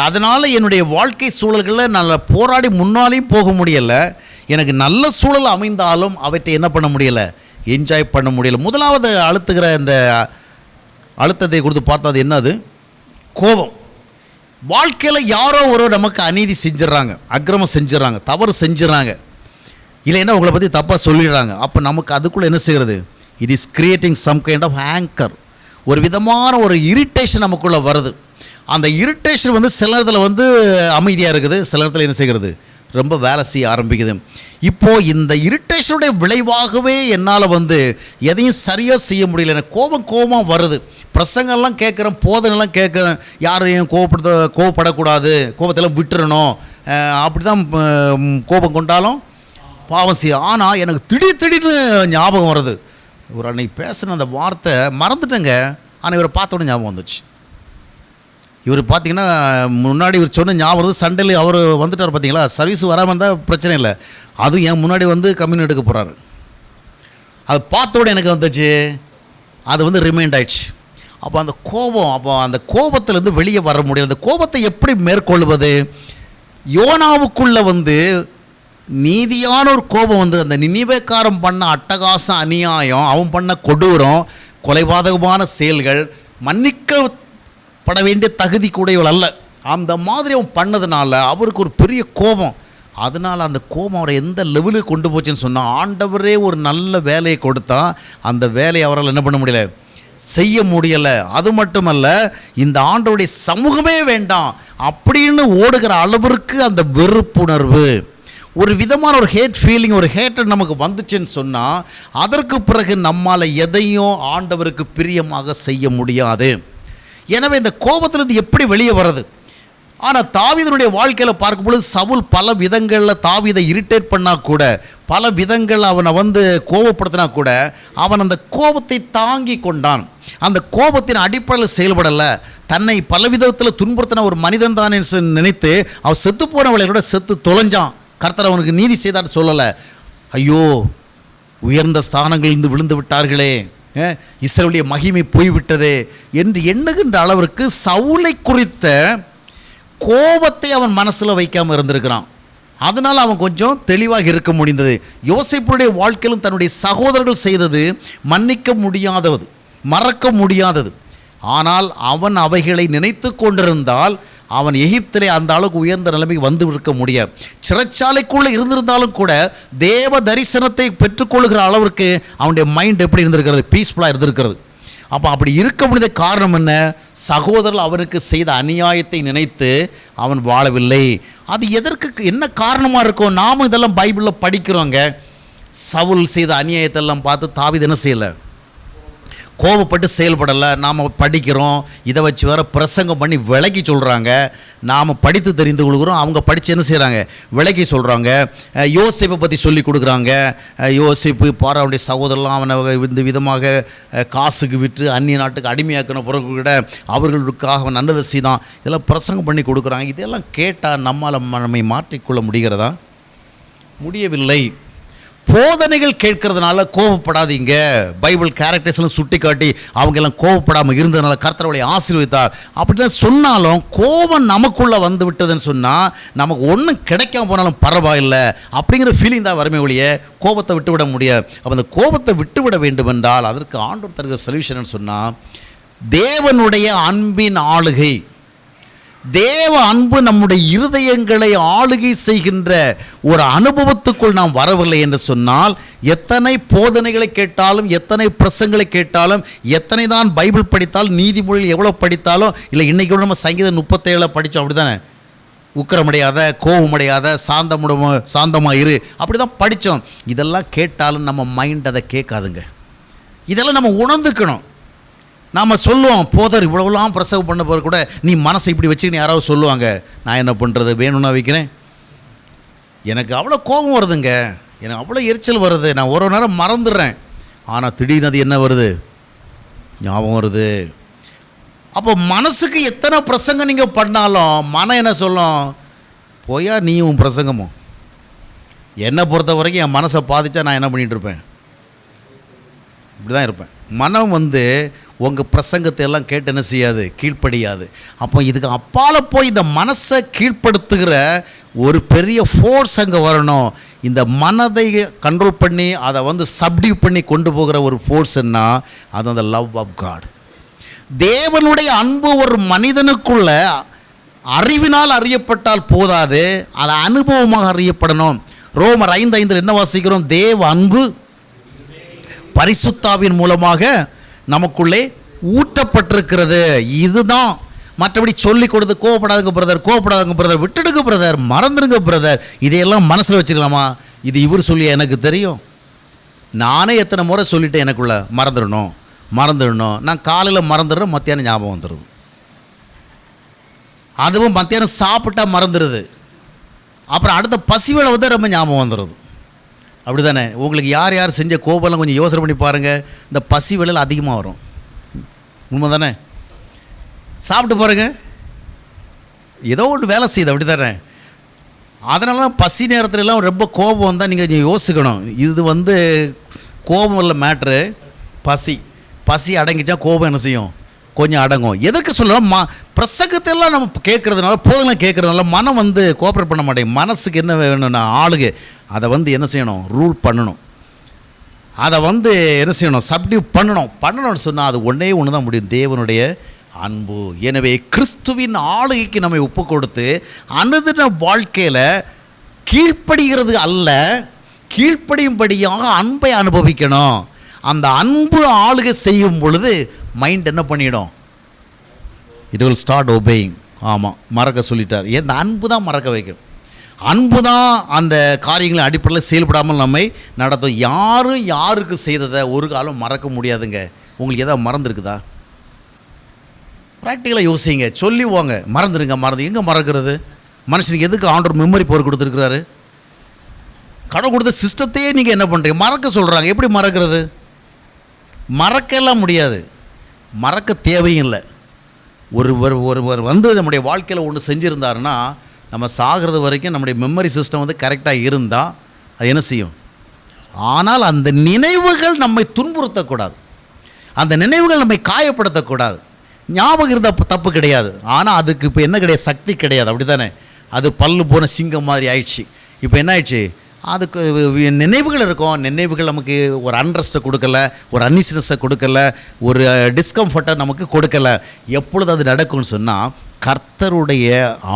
அதனால் என்னுடைய வாழ்க்கை சூழல்களில் நான் போராடி முன்னாலையும் போக முடியலை, எனக்கு நல்ல சூழல் அமைந்தாலும் அவற்றை என்ன பண்ண முடியலை, என்ஜாய் பண்ண முடியலை. முதலாவது அழுத்துகிற இந்த அழுத்தத்தை கொடுத்து பார்த்தா அது என்னது? கோபம். வாழ்க்கையில் யாரோ ஒரு நமக்கு அநீதி செஞ்சிடறாங்க, அக்கிரமம் செஞ்சிடறாங்க, தவறு செஞ்சிடறாங்க, இல்லைன்னா உங்களை பற்றி தப்பாக சொல்லிடுறாங்க. அப்போ நமக்கு அதுக்குள்ளே என்ன செய்கிறது? It is creating some kind of anger. ஒரு விதமான ஒரு இரிட்டேஷன் நமக்குள்ளே வருது. அந்த இரிட்டேஷன் சில நேரத்தில் அமைதியாக இருக்குது, சில நேரத்தில் என்ன செய்கிறது? ரொம்ப வேலை செய்ய ஆரம்பிக்குது. இப்போது இந்த இரிட்டேஷனுடைய விளைவாகவே என்னால் எதையும் சரியாக செய்ய முடியல. எனக்கு கோபமாக வருது. பிரசங்கெல்லாம் கேட்குறேன், போதனைலாம் கேட்குறேன், யாரையும் கோவப்படக்கூடாது, கோபத்தெல்லாம் விட்டுறணும், அப்படி தான் கோபம் கொண்டாலும் பாவம் செய்ய. ஆனால் எனக்கு திடீர்னு ஞாபகம் வருது, ஒரு அன்னைக்கு பேசுன அந்த வார்த்தை மறந்துட்டேங்க, ஆனால் இவரை பார்த்தோன்னே ஞாபகம் வந்துச்சு. இவர் பார்த்தீங்கன்னா முன்னாடி இவர் சொன்ன ஞாபகம் வருது. சண்டேல அவர் வந்துட்டார் பார்த்தீங்களா, சர்வீஸ் வராமல் இருந்தால் பிரச்சனை இல்லை, அதுவும் என் முன்னாடி கம்யூன் எடுக்க போகிறாரு. அது பார்த்தோட எனக்கு வந்துச்சு, அது ரிமைண்ட் ஆயிடுச்சு. அப்போ அந்த கோபம், அப்போ அந்த கோபத்திலேருந்து வெளியே வர முடியும். அந்த கோபத்தை எப்படி மேற்கொள்வது? யோனாவுக்குள்ளே நீதியான ஒரு கோபம் அந்த நினிவேக்காரன் பண்ண அட்டகாசம், அநியாயம், அவன் பண்ண கொடூரம், கொலைபாதகமான செயல்கள், மன்னிக்கப்பட வேண்டிய தகுதி கூடையவள் அல்ல, அந்த மாதிரி அவன் பண்ணதுனால அவருக்கு ஒரு பெரிய கோபம். அதனால் அந்த கோபம் அவரை எந்த லெவலுக்கு கொண்டு போச்சுன்னு சொன்னால், ஆண்டவரே ஒரு நல்ல வேலையை கொடுத்தா அந்த வேலையை அவரால் என்ன பண்ண முடியல, செய்ய முடியலை. அது மட்டுமல்ல, இந்த ஆண்டவருடைய சமூகமே வேண்டாம் அப்படின்னு ஓடுகிற அளவிற்கு அந்த வெறுப்புணர்வு, ஒரு விதமான ஒரு ஹேட் ஃபீலிங், ஒரு ஹேட்டட் நமக்கு வந்துச்சுன்னு சொன்னால், அதற்கு பிறகு நம்மால் எதையும் ஆண்டவருக்கு பிரியமாக செய்ய முடியாது. எனவே இந்த கோபத்திலிருந்து எப்படி வெளியே வர்றது? ஆனால் தாவீதுனுடைய வாழ்க்கையில் பார்க்கும் பொழுது சவுல் பல விதங்களில் தாவீதை இரிட்டேட் பண்ணால் கூட, பல விதங்கள் அவனை கோபப்படுத்தினா கூட, அவன் அந்த கோபத்தை தாங்கி கொண்டான். அந்த கோபத்தின் அடிப்படையில் செயல்படலை. தன்னை பல விதத்தில் துன்புறுத்தின ஒரு மனிதன் தானே நினைத்து அவன் செத்து போனவளோட செத்து தொலைஞ்சான். கர்த்தர் அவனுக்கு நீதி செய்தார் சொல்லலை. ஐயோ, உயர்ந்த ஸ்தானங்களிலிருந்து விழுந்து விட்டார்களே, இஸ்ரவேலுடைய மகிமை போய்விட்டதே என்று எண்ணுகின்ற அளவிற்கு சவுலை குறித்த கோபத்தை அவன் மனசில் வைக்காமல் இருந்திருக்கிறான். அதனால் அவன் கொஞ்சம் தெளிவாக இருக்க முடிந்தது. யோசேப்புடைய வாழ்க்கையிலும் தன்னுடைய சகோதரர்கள் செய்தது மன்னிக்க முடியாதது, மறக்க முடியாதது. ஆனால் அவன் அவைகளை நினைத்து கொண்டிருந்தால் அவன் எகிப்திலே அந்த அளவுக்கு உயர்ந்த நிலைமைக்கு வந்து இருக்க முடியாது. சிறைச்சாலைக்குள்ளே இருந்திருந்தாலும் கூட தேவ தரிசனத்தை பெற்றுக்கொள்கிற அளவிற்கு அவனுடைய மைண்ட் எப்படி இருந்திருக்கிறது? பீஸ்ஃபுல்லாக இருந்திருக்கிறது. அப்போ அப்படி இருக்க முடியாத காரணம் என்ன? சகோதரர்கள் அவனுக்கு செய்த அநியாயத்தை நினைத்து அவன் வாழவில்லை. அது எதற்கு, என்ன காரணமாக இருக்கும்? நாம் இதெல்லாம் பைபிளில் படிக்கிறோங்க. சவுல் செய்த அநியாயத்தெல்லாம் பார்த்து தாவீது என்ன செய்யலை? கோபப்பட்டு செயல்படலை. நாம் படிக்கிறோம், இதை வச்சு வேறு பிரசங்கம் பண்ணி விளக்கி சொல்கிறாங்க. நாம் படித்து தெரிந்து கொள்கிறோம், அவங்க படித்து என்ன செய்கிறாங்க? விளக்கி சொல்கிறாங்க. யோசேப்பை பற்றி சொல்லி கொடுக்குறாங்க. யோசேப்பு பாராவுடைய சகோதரலாம் அவனை இந்த விதமாக காசுக்கு விற்று அந்நிய நாட்டுக்கு அடிமையாக்கின பிறகு கூட அவர்களுக்காக அவன் நல்லதை செய்தான். இதெல்லாம் பிரசங்கம் பண்ணி கொடுக்குறாங்க. இதெல்லாம் கேட்டால் நம்மை மாற்றிக்கொள்ள முடிகிறதா? முடியவில்லை. போதனைகள் கேட்கறதுனால கோபப்படாதீங்க. பைபிள் கேரக்டர்ஸ்லாம் சுட்டி காட்டி அவங்க எல்லாம் கோபப்படாமல் இருந்ததுனால கர்த்தர் அவளை ஆசீர்வதித்தார் அப்படிதான் சொன்னாலும், கோபம் நமக்குள்ளே வந்து விட்டதுன்னு சொன்னால் நமக்கு ஒன்றும் கிடைக்காம போனாலும் பரவாயில்லை அப்படிங்கிற ஃபீலிங் தான் வருமே ஒழிய கோபத்தை விட்டுவிட முடியாது. அப்போ அந்த கோபத்தை விட்டுவிட வேண்டும் என்றால் அதற்கு ஆண்டவர் தருகிற சொல்யூஷன் சொன்னால், தேவனுடைய அன்பின் ஆளுகை, தேவ அன்பு நம்முடைய இருதயங்களை ஆளுகை செய்கின்ற ஒரு அனுபவத்துக்குள் நாம் வரவில்லை என்று சொன்னால், எத்தனை போதனைகளை கேட்டாலும், எத்தனை பிரசங்களை கேட்டாலும், எத்தனை தான் பைபிள் படித்தாலும், நீதிமொழியில் எவ்வளோ படித்தாலும், இல்லை இன்றைக்கி கூட நம்ம சங்கீதம் 37 படித்தோம், அப்படி தானே? உக்கரமடையாத, கோபமடையாத, சாந்தமாக இரு, அப்படி தான் படித்தோம். இதெல்லாம் கேட்டாலும் நம்ம மைண்ட் அதை கேட்காதுங்க. இதெல்லாம் நம்ம உணர்ந்துக்கணும். நாம் சொல்லுவோம், போதர் இவ்வளோலாம் பிரசவம் பண்ண போகிற கூட நீ மனசை இப்படி வச்சுக்கின்னு யாராவது சொல்லுவாங்க. நான் என்ன பண்ணுறது? வேணும்னா வைக்கிறேன். எனக்கு அவ்வளோ கோபம் வருதுங்க. எனக்கு அவ்வளோ எரிச்சல் வருது, நான் ஒரு நேரம் மறந்துடுறேன், ஆனால் திடீர்னு அது என்ன வருது, ஞாபகம் வருது. அப்போ மனசுக்கு எத்தனை பிரசங்கம் நீங்கள் பண்ணாலும் மனம் என்ன சொல்லும், போயா நீயும் பிரசங்கமும். என்னை பொறுத்த வரைக்கும் என் மனசை பாதித்தா நான் என்ன பண்ணிகிட்ருப்பேன், இப்படி தான் இருப்பேன். மனம் உங்கள் பிரசங்கத்தை எல்லாம் கேட்டு என்ன செய்யாது, கீழ்ப்படியாது. அப்போ இதுக்கு அப்பால் போய் இந்த மனசை கீழ்ப்படுத்துகிற ஒரு பெரிய ஃபோர்ஸ் அங்கே வரணும். இந்த மனதை கண்ட்ரோல் பண்ணி அதை சப்டியூ பண்ணி கொண்டு போகிற ஒரு ஃபோர்ஸ்ன்னா அது அந்த லவ் ஆஃப் காட். தேவனுடைய அன்பு ஒரு மனிதனுக்குள்ள அறிவினால் அறியப்பட்டால் போதாது, அது அனுபவமாக அறியப்படணும். ரோமர் 5:5 என்ன வாசிக்கிறோம், தேவ அன்பு பரிசுத்தாவின் மூலமாக நமக்குள்ளே ஊட்டப்பட்டிருக்கிறது. இதுதான். மற்றபடி சொல்லிக் கொடுத்து கோவப்படாதுங்க பிரதர், விட்டுடுங்க பிரதர், மறந்துடுங்க பிரதர், இதையெல்லாம் மனசில் வச்சுக்கலாமா? இது இவர் சொல்லி எனக்கு தெரியும், நானே எத்தனை முறை சொல்லிவிட்டேன், எனக்குள்ள மறந்துடணும். நான் காலையில் மறந்துடுறேன், மத்தியானம் ஞாபகம் வந்துடுது. அதுவும் மத்தியானம் சாப்பிட்டா மறந்துடுது. அப்புறம் அடுத்த பசி வேளை ரொம்ப ஞாபகம் வந்துடுது. அப்படி தானே? உங்களுக்கு யார் யார் செஞ்ச கோபம்லாம் கொஞ்சம் யோசனை பண்ணி பாருங்கள். இந்த பசி வேளையில் அதிகமாக வரும். உண்மை தானே? சாப்பிட்டு பாருங்கள், ஏதோ ஒன்று வேலை செய்யுது. அப்படி தானே? அதனால தான் பசி நேரத்துலலாம் ரொம்ப கோபம் வந்தால் நீங்கள் கொஞ்சம் யோசிக்கணும். இது கோபம் இல்லை மேட்ரு, பசி அடங்கிச்சா கோபம் என்ன செய்யும், கொஞ்சம் அடங்கும். எதற்கு சொல்லலாம், பிரசங்கத்தெல்லாம் நம்ம கேட்குறதுனால, போதெல்லாம் கேட்குறதுனால மனம் கோஆப்ரேட் பண்ண மாட்டேங்க. மனசுக்கு என்ன வேணும்னா ஆளுக அதை என்ன செய்யணும், ரூல் பண்ணணும். அதை என்ன செய்யணும், சப்டியூ பண்ணணும்னு சொன்னால் அது ஒன்று தான் முடியும், தேவனுடைய அன்பு. எனவே கிறிஸ்துவின் ஆளுகைக்கு நம்மை ஒப்பு கொடுத்து அனுதின வாழ்க்கையில் கீழ்ப்படுகிறது அல்ல, கீழ்ப்படியும்படியாக அன்பை அனுபவிக்கணும். அந்த அன்பு ஆளுகை செய்யும் பொழுது மைண்ட் என்ன பண்ணிடும், இட் வில் ஸ்டார்ட் ஒபேயிங். ஆமாம், மறக்க சொல்லிட்டார். இந்த அன்பு தான் மறக்க வைக்கும். அன்பு தான் அந்த காரியங்களை அடிப்படையில் செயல்படாமல் நம்மை நடத்தும். யாருக்கு செய்ததை ஒரு காலம் மறக்க முடியாதுங்க. உங்களுக்கு எதாவது மறந்துருக்குதா? ப்ராக்டிக்கலாக யோசிங்க, சொல்லிவாங்க, மறந்துடுங்க. எங்கே மறக்கிறது? மனுஷனுக்கு எதுக்கு ஆண்டவர் மெமரி பவர் கொடுத்துருக்குறாரு? கடவுள் கொடுத்த சிஸ்டத்தையே நீங்கள் என்ன பண்ணுறீங்க, மறக்க சொல்கிறாங்க. எப்படி மறக்கிறது? மறக்கலாம் முடியாது, மறக்க தேவையும் இல்லை. ஒருவர் நம்முடைய வாழ்க்கையில் ஒன்று செஞ்சுருந்தாருன்னா, நம்ம சாகிறது வரைக்கும் நம்முடைய மெமரி சிஸ்டம் கரெக்டாக இருந்தால் அது என்ன செய்யும். ஆனால் அந்த நினைவுகள் நம்மை துன்புறுத்தக்கூடாது, அந்த நினைவுகள் நம்மை காயப்படுத்தக்கூடாது. ஞாபகம் இருந்தால் தப்பு கிடையாது, ஆனால் அதுக்கு இப்போ என்ன கிடையாது, சக்தி கிடையாது. அப்படி தானே? அது பல்லு போன சிங்கம் மாதிரி ஆயிடுச்சு. இப்போ என்ன ஆயிடுச்சு, அதுக்கு நினைவுகள் இருக்கும். நினைவுகள் நமக்கு ஒரு அன்ரெஸ்ட்டை கொடுக்கல, ஒரு அன்இசினஸை கொடுக்கல, ஒரு டிஸ்கம்ஃபர்ட்டை நமக்கு கொடுக்கல. எப்பொழுது அது நடக்கும்னு சொன்னால், கர்த்தருடைய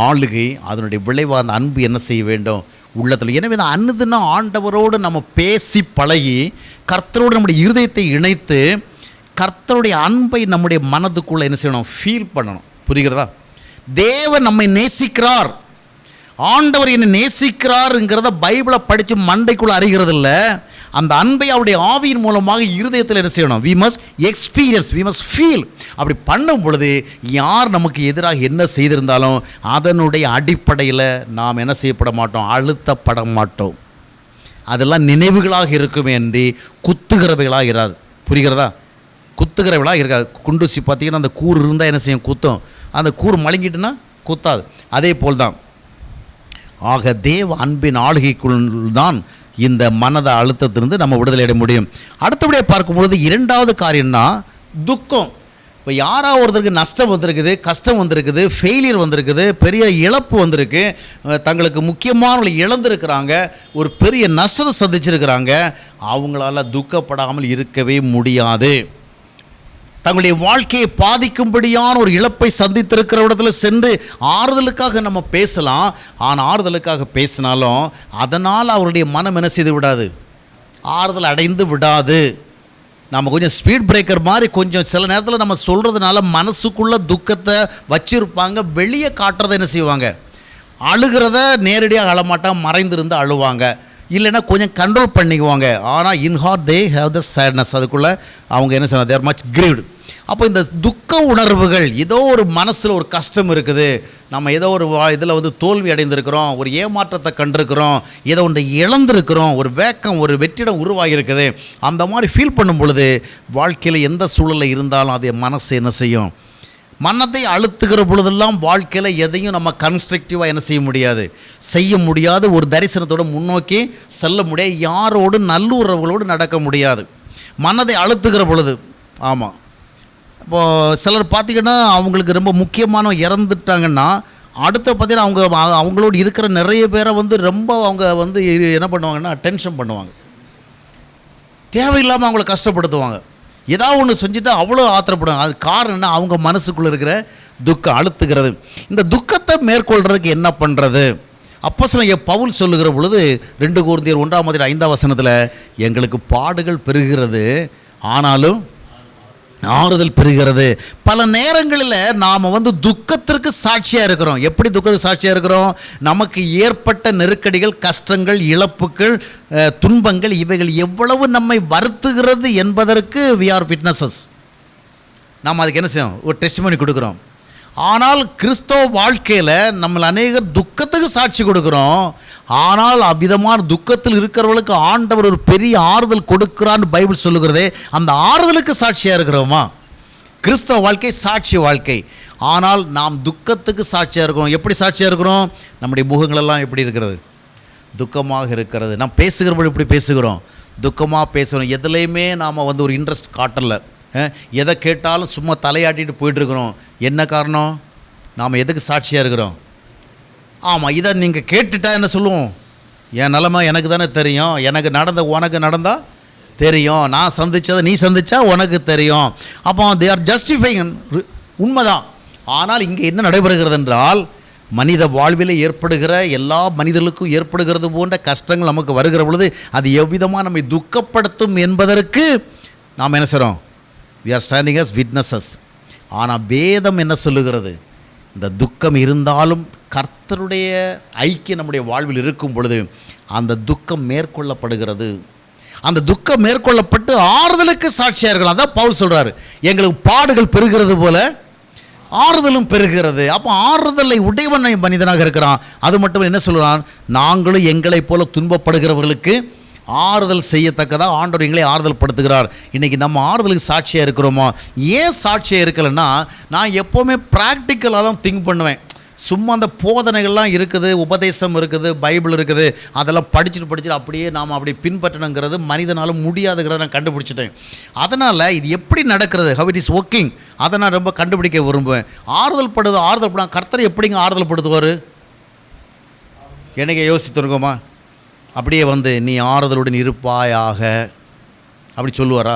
ஆளுகை, அதனுடைய விளைவாக அந்த அன்பு என்ன செய்ய வேண்டும் உள்ளத்தில். எனவே இந்த அன்னுதுன்னா ஆண்டவரோடு நம்ம பேசி பழகி கர்த்தரோடு நம்முடைய இருதயத்தை இணைத்து கர்த்தருடைய அன்பை நம்முடைய மனதுக்குள்ளே என்ன செய்யணும், ஃபீல் பண்ணணும். புரிகிறதா? தேவன் நம்மை நேசிக்கிறார், ஆண்டவர் என்னை நேசிக்கிறாருங்கிறத பைபிளை படித்து மண்டைக்குள்ளே அறிகிறது இல்லை. அந்த அன்பை அவருடைய ஆவியின் மூலமாக இருதயத்தில் என்ன செய்யணும், we must experience, we must feel. அப்படி பண்ணும் பொழுது யார் நமக்கு எதிராக என்ன செய்திருந்தாலும் அதனுடைய அடிப்படையில் நாம் என்ன செய்யப்பட மாட்டோம், அழுத்தப்பட மாட்டோம். அதெல்லாம் நினைவுகளாக இருக்குமே என்று குத்துகிறவைகளாக இராது. புரிகிறதா? குத்துகிறவைகளாக இருக்காது. குண்டூசி பார்த்திங்கன்னா அந்த கூறு இருந்தால் என்ன செய்யும், குத்தும். அந்த கூறு மழுங்கிட்டுன்னா குத்தாது. அதே போல் தான். ஆக தேவ அன்பின் ஆளுகைக்குள் தான் இந்த மனத அழுத்தத்திலிருந்து நம்ம விடுதலை அடைய முடியும். அடுத்தபடியாக பார்க்கும்பொழுது இரண்டாவது காரியம்னா துக்கம். இப்போ யாராவது ஒருத்தருக்கு நஷ்டம் வந்திருக்குது, கஷ்டம் வந்திருக்குது, ஃபெயிலியர் வந்திருக்குது, பெரிய இழப்பு வந்திருக்கு, தங்களுக்கு முக்கியமானவங்களை இழந்திருக்கிறாங்க, ஒரு பெரிய நஷ்டத்தை சந்திச்சிருக்கிறாங்க, அவங்களால துக்கப்படாமல் இருக்கவே முடியாது. தங்களுடைய வாழ்க்கையை பாதிக்கும்படியான ஒரு இழப்பை சந்தித்திருக்கிற இடத்துல சென்று ஆறுதலுக்காக நம்ம பேசலாம். ஆனால் ஆறுதலுக்காக பேசினாலும் அதனால் அவருடைய மனம் என்ன செய்து விடாது, ஆறுதல் அடைந்து விடாது. நம்ம கொஞ்சம் ஸ்பீட் பிரேக்கர் மாதிரி கொஞ்சம் சில நேரத்தில் நம்ம சொல்கிறதுனால மனசுக்குள்ளே துக்கத்தை வச்சுருப்பாங்க, வெளியே காட்டுறதை என்ன செய்வாங்க, அழுகிறத நேரடியாக அழமாட்டான், மறைந்திருந்து அழுவாங்க, இல்லைன்னா கொஞ்சம் கண்ட்ரோல் பண்ணிக்குவாங்க. ஆனால் in heart they have the sadness. அதுக்குள்ளே அவங்க என்ன செய்வாங்க, தேர் மச் கிரீவ்டு. அப்போ இந்த துக்க உணர்வுகள், ஏதோ ஒரு மனசில் ஒரு கஷ்டம் இருக்குது, நம்ம ஏதோ ஒரு இதில் வந்து தோல்வி அடைந்திருக்கிறோம், ஒரு ஏமாற்றத்தை கண்டிருக்கிறோம், ஏதோ ஒன்றை இழந்திருக்கிறோம், ஒரு வேக்கம், ஒரு வெற்றிடம் உருவாகியிருக்குது, அந்த மாதிரி ஃபீல் பண்ணும் பொழுது வாழ்க்கையில் எந்த சூழலில் இருந்தாலும் அதை மனசு என்ன செய்யும்? மனதை அழுத்துகிற பொழுதெல்லாம் வாழ்க்கையில் எதையும் நம்ம கன்ஸ்ட்ரக்டிவாக என்ன செய்ய முடியாது. ஒரு தரிசனத்தோடு முன்னோக்கி செல்ல முடியாது. யாரோடு நல்லுறவுகளோடு நடக்க முடியாது மனதை அழுத்துகிற பொழுது. ஆமாம், இப்போது சிலர் பார்த்திங்கன்னா அவங்களுக்கு ரொம்ப முக்கியமானவங்க இறந்துட்டாங்கன்னா அடுத்த பார்த்திங்கன்னா அவங்களோடு இருக்கிற நிறைய பேரை வந்து ரொம்ப அவங்க வந்து என்ன பண்ணுவாங்கன்னா டென்ஷன் பண்ணுவாங்க, தேவையில்லாமல் அவங்கள கஷ்டப்படுத்துவாங்க, ஏதாவது ஒன்று செஞ்சுட்டு அவ்வளோ ஆத்திரப்படுவாங்க. அது காரணம் என்ன? அவங்க மனசுக்குள்ளே இருக்கிற துக்கம் அழுத்துகிறது. இந்த துக்கத்தை மேற்கொள்கிறதுக்கு என்ன பண்ணுறது? அப்போஸ்தலன் பவுல் சொல்லுகிற பொழுது 2 கொரிந்தியர் 1:5 எங்களுக்கு பாடுகள் பெருகிறது, ஆனாலும் ஆறுதல் பெறுகிறது. பல நேரங்களில் நாம் வந்து துக்கத்திற்கு சாட்சியாக இருக்கிறோம். எப்படி துக்கத்துக்கு சாட்சியாக இருக்கிறோம்? நமக்கு ஏற்பட்ட நெருக்கடிகள், கஷ்டங்கள், இழப்புகள், துன்பங்கள் இவைகள் எவ்வளவு நம்மை வருத்துகிறது என்பதற்கு we are witnesses. நாம் அதுக்கு என்ன செய்யணும்? ஒரு டெஸ்டிமனி கொடுக்குறோம். ஆனால் கிறிஸ்தவ வாழ்க்கையில் நம்ம அநேகர் துக்கத்துக்கு சாட்சி கொடுக்குறோம். ஆனால் அவ்விதமான துக்கத்தில் இருக்கிறவர்களுக்கு ஆண்டவர் ஒரு பெரிய ஆறுதல் கொடுக்கிறான்னு பைபிள் சொல்லுகிறதே, அந்த ஆறுதலுக்கு சாட்சியாக இருக்கிறோமா? கிறிஸ்தவ வாழ்க்கை சாட்சி வாழ்க்கை. ஆனால் நாம் துக்கத்துக்கு சாட்சியாக இருக்கிறோம். எப்படி சாட்சியாக இருக்கிறோம்? நம்முடைய முகங்களெல்லாம் எப்படி இருக்கிறது? துக்கமாக இருக்கிறது. நாம் பேசுகிறபோது எப்படி பேசுகிறோம்? துக்கமாக பேசுகிறோம். எதுலேயுமே நாம் வந்து ஒரு இன்ட்ரெஸ்ட் காட்டலை. எதை கேட்டாலும் சும்மா தலையாட்டிட்டு போயிட்டுருக்குறோம். என்ன காரணம்? நாம் எதுக்கு சாட்சியாக இருக்கிறோம்? ஆமாம், இதை நீங்கள் கேட்டுட்டா என்ன சொல்லுவோம்? என் நிலைமை எனக்கு தானே தெரியும், எனக்கு உனக்கு நடந்தால் தெரியும், நான் சந்தித்ததை நீ சந்தித்தா உனக்கு தெரியும். அப்போ தே ஆர் ஜஸ்டிஃபைங். உண்மைதான். ஆனால் இங்கே என்ன நடைபெறுகிறது என்றால், மனித வாழ்வில் ஏற்படுகிற எல்லா மனிதர்களுக்கும் ஏற்படுகிறது போன்ற கஷ்டங்கள் நமக்கு வருகிற பொழுது அது எவ்விதமாக நம்மை துக்கப்படுத்தும் என்பதற்கு நாம் என்ன செய்கிறோம்? we are standing as witnesses. ஆனால் வேதம் என்ன சொல்லுகிறது? இந்த துக்கம் இருந்தாலும் கர்த்தருடைய ஐக்கியம் நம்முடைய வாழ்வில் இருக்கும் பொழுது அந்த துக்கம் மேற்கொள்ளப்படுகிறது. அந்த துக்கம் மேற்கொள்ளப்பட்டு ஆறுதலுக்கு சாட்சியாக இருக்கலாம். அதான் பவுல் சொல்கிறாரு, எங்களுக்கு பாடுகள் பெருகிறது போல ஆறுதலும் பெருகிறது. அப்போ ஆறுதலை உடையவன் மனிதனாக இருக்கிறான். அது மட்டும் என்ன சொல்கிறான்? நாங்களும் எங்களைப் போல துன்பப்படுகிறவர்களுக்கு ஆறுதல் செய்யத்தக்கதாக ஆண்டவர் எங்களை ஆறுதல் படுத்துகிறார். இன்றைக்கி நம்ம ஆறுதலுக்கு சாட்சியாக இருக்கிறோமா? ஏன் சாட்சியாக இருக்கலைன்னா, நான் எப்போவுமே ப்ராக்டிக்கலாக தான் திங்க் பண்ணுவேன். சும்மா அந்த போதனைகள்லாம் இருக்குது, உபதேசம் இருக்குது, பைபிள் இருக்குது, அதெல்லாம் படிச்சுட்டு அப்படியே நாம் அப்படி பின்பற்றணுங்கிறது மனிதனாலும் முடியாதுங்கிறத நான் கண்டுபிடிச்சிட்டேன். அதனால் இது எப்படி நடக்கிறது, ஹவ் இட் இஸ் ஒர்க்கிங், அதை நான் ரொம்ப கண்டுபிடிக்க விரும்புவேன். ஆறுதல் படுதல் கர்த்தர் எப்படிங்க ஆறுதல் படுத்துவார்? எனக்கு யோசித்துருக்கோமா? அப்படியே வந்து நீ ஆறுதலுடன் இருப்பாயாக அப்படி சொல்லுவாரா?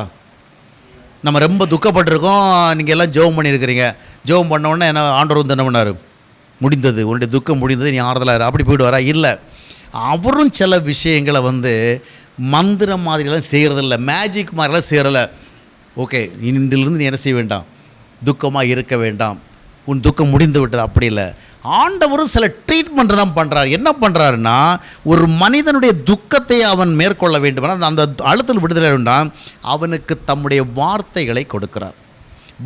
நம்ம ரொம்ப துக்கப்பட்டிருக்கோம், நீங்கள் எல்லாம் ஜெபம் பண்ணியிருக்கிறீங்க, ஜெபம் பண்ணோன்னே என்ன ஆண்டவர் வந்து என்ன பண்ணார்? முடிந்தது, உன்னுடைய துக்கம் முடிந்தது, நீ ஆறுதலாக அப்படி போயிடுவாரா? இல்லை, அவரும் சில விஷயங்களை வந்து மந்திரம் மாதிரிலாம் செய்கிறதில்ல, மேஜிக் மாதிரிலாம் செய்கிறதில்ல. ஓகே, இன்றிலிருந்து நீ என்ன செய்ய வேண்டாம், துக்கமாக இருக்க வேண்டாம், உன் துக்கம் முடிந்து விட்டது. அப்படி இல்லை, ஆண்டவரும் சில ட்ரீட்மெண்ட் தான் பண்ணுறார். என்ன பண்ணுறாருன்னா, ஒரு மனிதனுடைய துக்கத்தை அவன் மேற்கொள்ள வேண்டும், அந்த அழுத்தல் விடுதலை வேண்டாம், அவனுக்கு தம்முடைய வார்த்தைகளை கொடுக்கிறார்.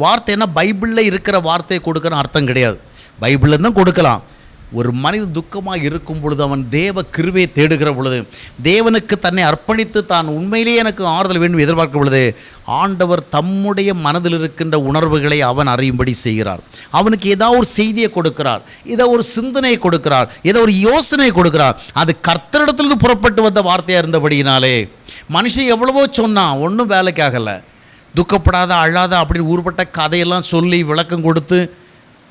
வார்த்தைன்னா பைபிளில் இருக்கிற வார்த்தையை கொடுக்குற அர்த்தம் கிடையாது, பைபிளில் தான் கொடுக்கலாம். ஒரு மனிதன் துக்கமாக இருக்கும் பொழுது அவன் தேவ கிருபையை தேடுகிற பொழுது, தேவனுக்கு தன்னை அர்ப்பணித்து தான் உண்மையிலேயே எனக்கு ஆறுதல் வேண்டும் எதிர்பார்க்கும் பொழுது, ஆண்டவர் தம்முடைய மனதில் இருக்கின்ற உணர்வுகளை அவன் அறியும்படி செய்கிறார். அவனுக்கு ஏதாவது ஒரு செய்தியை கொடுக்கிறார், ஏதோ ஒரு சிந்தனையை கொடுக்கிறார், ஏதோ ஒரு யோசனை கொடுக்கிறார். அது கர்த்தரிடத்திலிருந்து புறப்பட்டு வந்த வார்த்தையாக இருந்தபடியினாலே மனுஷன் எவ்வளவோ சொன்னான், ஒன்றும் வேலைக்காகலை. துக்கப்படாத, அழாத அப்படின்னு ஊர்பட்ட கதையெல்லாம் சொல்லி விளக்கம் கொடுத்து,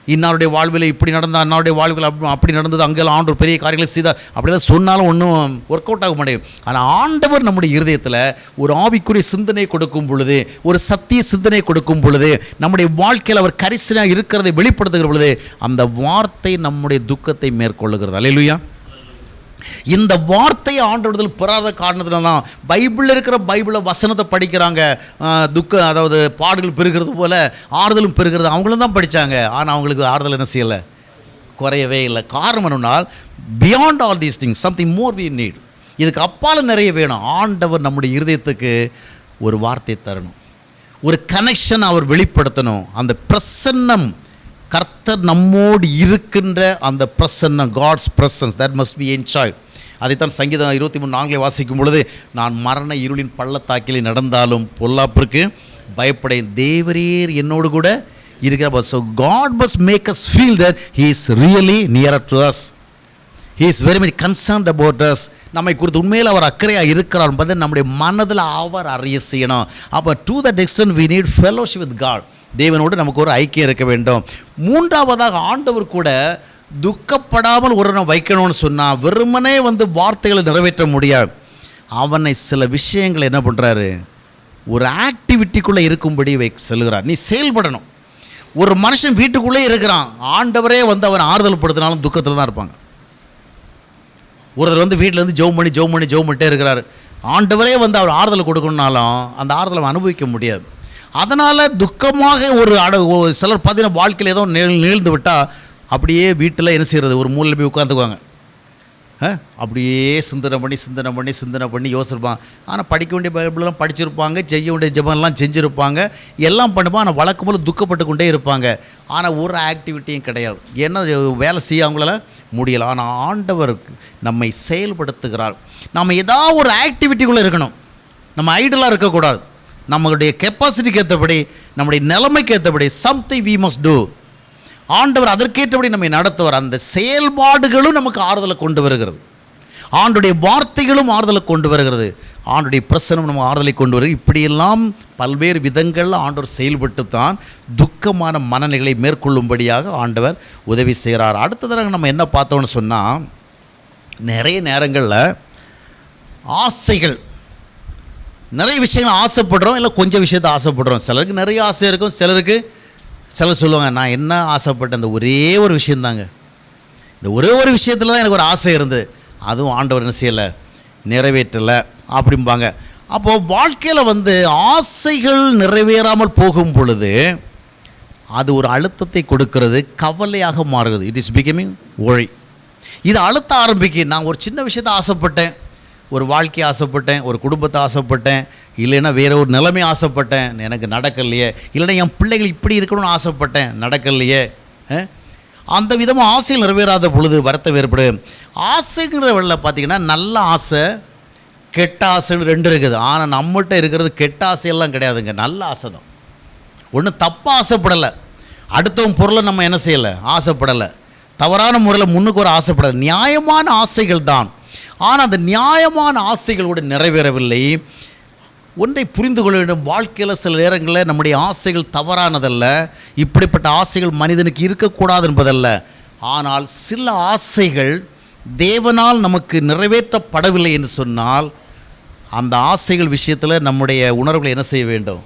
இன்னாருடைய வாழ்வில் இப்படி நடந்தால், அன்னாருடைய வாழ்வில் அப்படி நடந்தது, அங்கெல்லாம் ஆண்டவர் பெரிய காரியங்களை செய்தார் அப்படிலாம் சொன்னாலும் ஒன்றும் ஒர்க் அவுட் ஆக மாட்டேங்குது. ஆனால் ஆண்டவர் நம்முடைய இருதயத்தில் ஒரு ஆவிக்குரிய சிந்தனை கொடுக்கும் பொழுது, ஒரு சத்திய சிந்தனை கொடுக்கும் பொழுது, நம்முடைய வாழ்க்கையில் அவர் கரிசனையாக இருக்கிறதை வெளிப்படுத்துகிற பொழுது, அந்த வார்த்தை நம்முடைய துக்கத்தை மேற்கொள்ளுகிறது. அல்லேலூயா. இந்த வார்த்தையை ஆண்டவரிடத்தில் பெறாத காரணத்தினால தான் பைபிளில் இருக்கிற வசனத்தை படிக்கிறாங்க. அதாவது பாடுகள் பெறுகிறது போல ஆறுதலும் பெறுகிறது அவங்களும் தான் படித்தாங்க. ஆனால் அவங்களுக்கு ஆறுதல் என்ன செய்யலை, குறையவே இல்லை. காரணம் என்னன்னால், beyond all these things something more we need. இதுக்கு அப்பால் நிறைய வேணும். ஆண்டவர் நம்முடைய இருதயத்துக்கு ஒரு வார்த்தை தரணும், ஒரு கனெக்ஷன் அவர் வெளிப்படுத்தணும். அந்த பிரசன்னம், கர்த்தர் நம்மோடு இருக்கின்ற அந்த பிரசன்னம், God's presence, that must be enjoyed. அதைத்தான் சங்கீதம் 23:4 வாசிக்கும் பொழுது, நான் மரண இருளின் பள்ளத்தாக்கிலே நடந்தாலும் பொல்லாப்பிற்கு பயப்படேன், தேவரீர் என்னோடு கூட இருக்கிறார். So God must make us feel that he is really near to us. He is very much concerned about us. நம்மை குறித்து உண்மையில் அவர் அக்கறையாக இருக்கிறார் என்பதை நம்முடைய மனதில் அவர் அறிய செய்யணும். அப்போ to that extent we need fellowship with God. தேவனோடு நமக்கு ஒரு ஐக்கியம் இருக்க வேண்டும். மூன்றாவதாக, ஆண்டவர் கூட துக்கப்படாமல் ஒரு வைக்கணும்னு சொன்னால் வெறுமனே வார்த்தைகளை நிறைவேற்ற முடியாது. அவனை சில விஷயங்களை என்ன பண்ணுறாரு, ஒரு ஆக்டிவிட்டிக்குள்ளே இருக்கும்படி சொல்லுகிறார். நீ செயல்படணும். ஒரு மனுஷன் வீட்டுக்குள்ளே இருக்கிறான், ஆண்டவரே அவன் ஆறுதல் படுத்தினாலும் துக்கத்தில் தான் இருப்பாங்க. ஒருத்தர் வீட்டிலேருந்து ஜெபம் பண்ணிட்டே இருக்கிறார், ஆண்டவரே அவர் ஆறுதல் கொடுக்கணுன்னாலும் அந்த ஆறுதலை அவன் அனுபவிக்க முடியாது. அதனால் துக்கமாக சிலர் பார்த்தீங்கன்னா வாழ்க்கையில் ஏதோ நிகழ்ந்து விட்டால் அப்படியே வீட்டில் என்ன செய்கிறது, ஒரு மூலையில் போய் உட்காந்துக்குவாங்க. அப்படியே சிந்தனை பண்ணி யோசிச்சிருப்பாங்க. ஆனால் படிக்க வேண்டிய பைபிளெலாம் படிச்சிருப்பாங்க, செய்ய வேண்டிய ஜெபம்லாம் செஞ்சுருப்பாங்க, எல்லாம் பண்ணுவாங்க. ஆனால் வழக்கம் போல் துக்கப்பட்டு கொண்டே இருப்பாங்க. ஆனால் ஒரு ஆக்டிவிட்டியும் கிடையாது. ஏன்னா வேலை செய்ய அவங்களால முடியலை. ஆனால் ஆண்டவர் நம்மை செயல்படுத்துகிறார். நம்ம ஏதாவது ஒரு ஆக்டிவிட்டிக்குள்ளே இருக்கணும். நம்ம ஐடலாக இருக்கக்கூடாது. நம்மளுடைய கெப்பாசிட்டிக்கு ஏற்றபடி, நம்முடைய நிலைமைக்கு ஏற்றபடி சம்திங் வி மஸ்ட் டூ. ஆண்டவர் அதற்கேற்றபடி நம்மை நடத்துவார். அந்த செயல்பாடுகளும் நமக்கு ஆறுதலை கொண்டு வருகிறது. ஆண்டுடைய வார்த்தைகளும் ஆறுதலை கொண்டு வருகிறது. ஆண்டுடைய பிரசனம் நம்ம ஆறுதலை கொண்டு வருகிறது. இப்படியெல்லாம் பல்வேறு விதங்களில் ஆண்டவர் செயல்பட்டு தான் துக்கமான மனநிலைகளை மேற்கொள்ளும்படியாக ஆண்டவர் உதவி செய்கிறார். அடுத்ததாக நம்ம என்ன பார்த்தோம்னு சொன்னால், நிறைய நேரங்களில் ஆசைகள், நிறைய விஷயங்கள் ஆசைப்படுறோம், இல்லை கொஞ்சம் விஷயத்தை ஆசைப்படுறோம். சிலருக்கு நிறைய ஆசை இருக்கும், சிலர் சொல்லுவாங்க, நான் என்ன ஆசைப்பட்டேன், இந்த ஒரே ஒரு விஷயந்தாங்க, இந்த ஒரே ஒரு விஷயத்தில் தான் எனக்கு ஒரு ஆசை இருந்தது, அதுவும் ஆண்டவர் என்ன செய்யலை, நிறைவேற்றலை அப்படிம்பாங்க. அப்போது வாழ்க்கையில் ஆசைகள் நிறைவேறாமல் போகும் பொழுது அது ஒரு அழுத்தத்தை கொடுக்கிறது, கவலையாக மாறுகிறது. இட் இஸ் பிகமிங் ஒழி. இது அழுத்த ஆரம்பிக்கும். நான் ஒரு சின்ன விஷயத்தை ஆசைப்பட்டேன், ஒரு வாழ்க்கையை ஆசைப்பட்டேன், ஒரு குடும்பத்தை ஆசைப்பட்டேன், இல்லைன்னா வேறு ஒரு நிலைமை ஆசைப்பட்டேன், எனக்கு நடக்கலையே, இல்லைன்னா என் பிள்ளைகள் இப்படி இருக்கணும்னு ஆசைப்பட்டேன், நடக்கலையே. அந்த விதமாக ஆசைகள் நிறைவேறாத பொழுது வருத்தம் ஏற்படும். ஆசைங்கிற வெளில பார்த்திங்கன்னா நல்ல ஆசை, கெட்ட ஆசைன்னு ரெண்டு இருக்குது. ஆனால் நம்மகிட்ட இருக்கிறது கெட்ட ஆசையெல்லாம் கிடையாதுங்க, நல்ல ஆசை தான். ஒன்றும் தப்பாக ஆசைப்படலை, அடுத்தவன் பொருளை நம்ம என்ன செய்யலை, ஆசைப்படலை, தவறான முறையில் முன்னுக்கு ஒரு ஆசைப்படலை, நியாயமான ஆசைகள் தான். ஆனால் அந்த நியாயமான ஆசைகள் கூட நிறைவேறவில்லை. ஒன்றை புரிந்து கொள்ள வேண்டும், வாழ்க்கையில் சில நேரங்களில் நம்முடைய ஆசைகள் தவறானதல்ல, இப்படிப்பட்ட ஆசைகள் மனிதனுக்கு இருக்கக்கூடாது என்பதல்ல. ஆனால் சில ஆசைகள் தேவனால் நமக்கு நிறைவேற்றப்படவில்லை என்று சொன்னால் அந்த ஆசைகள் விஷயத்தில் நம்முடைய உணர்வுகளை என்ன செய்ய வேண்டும்,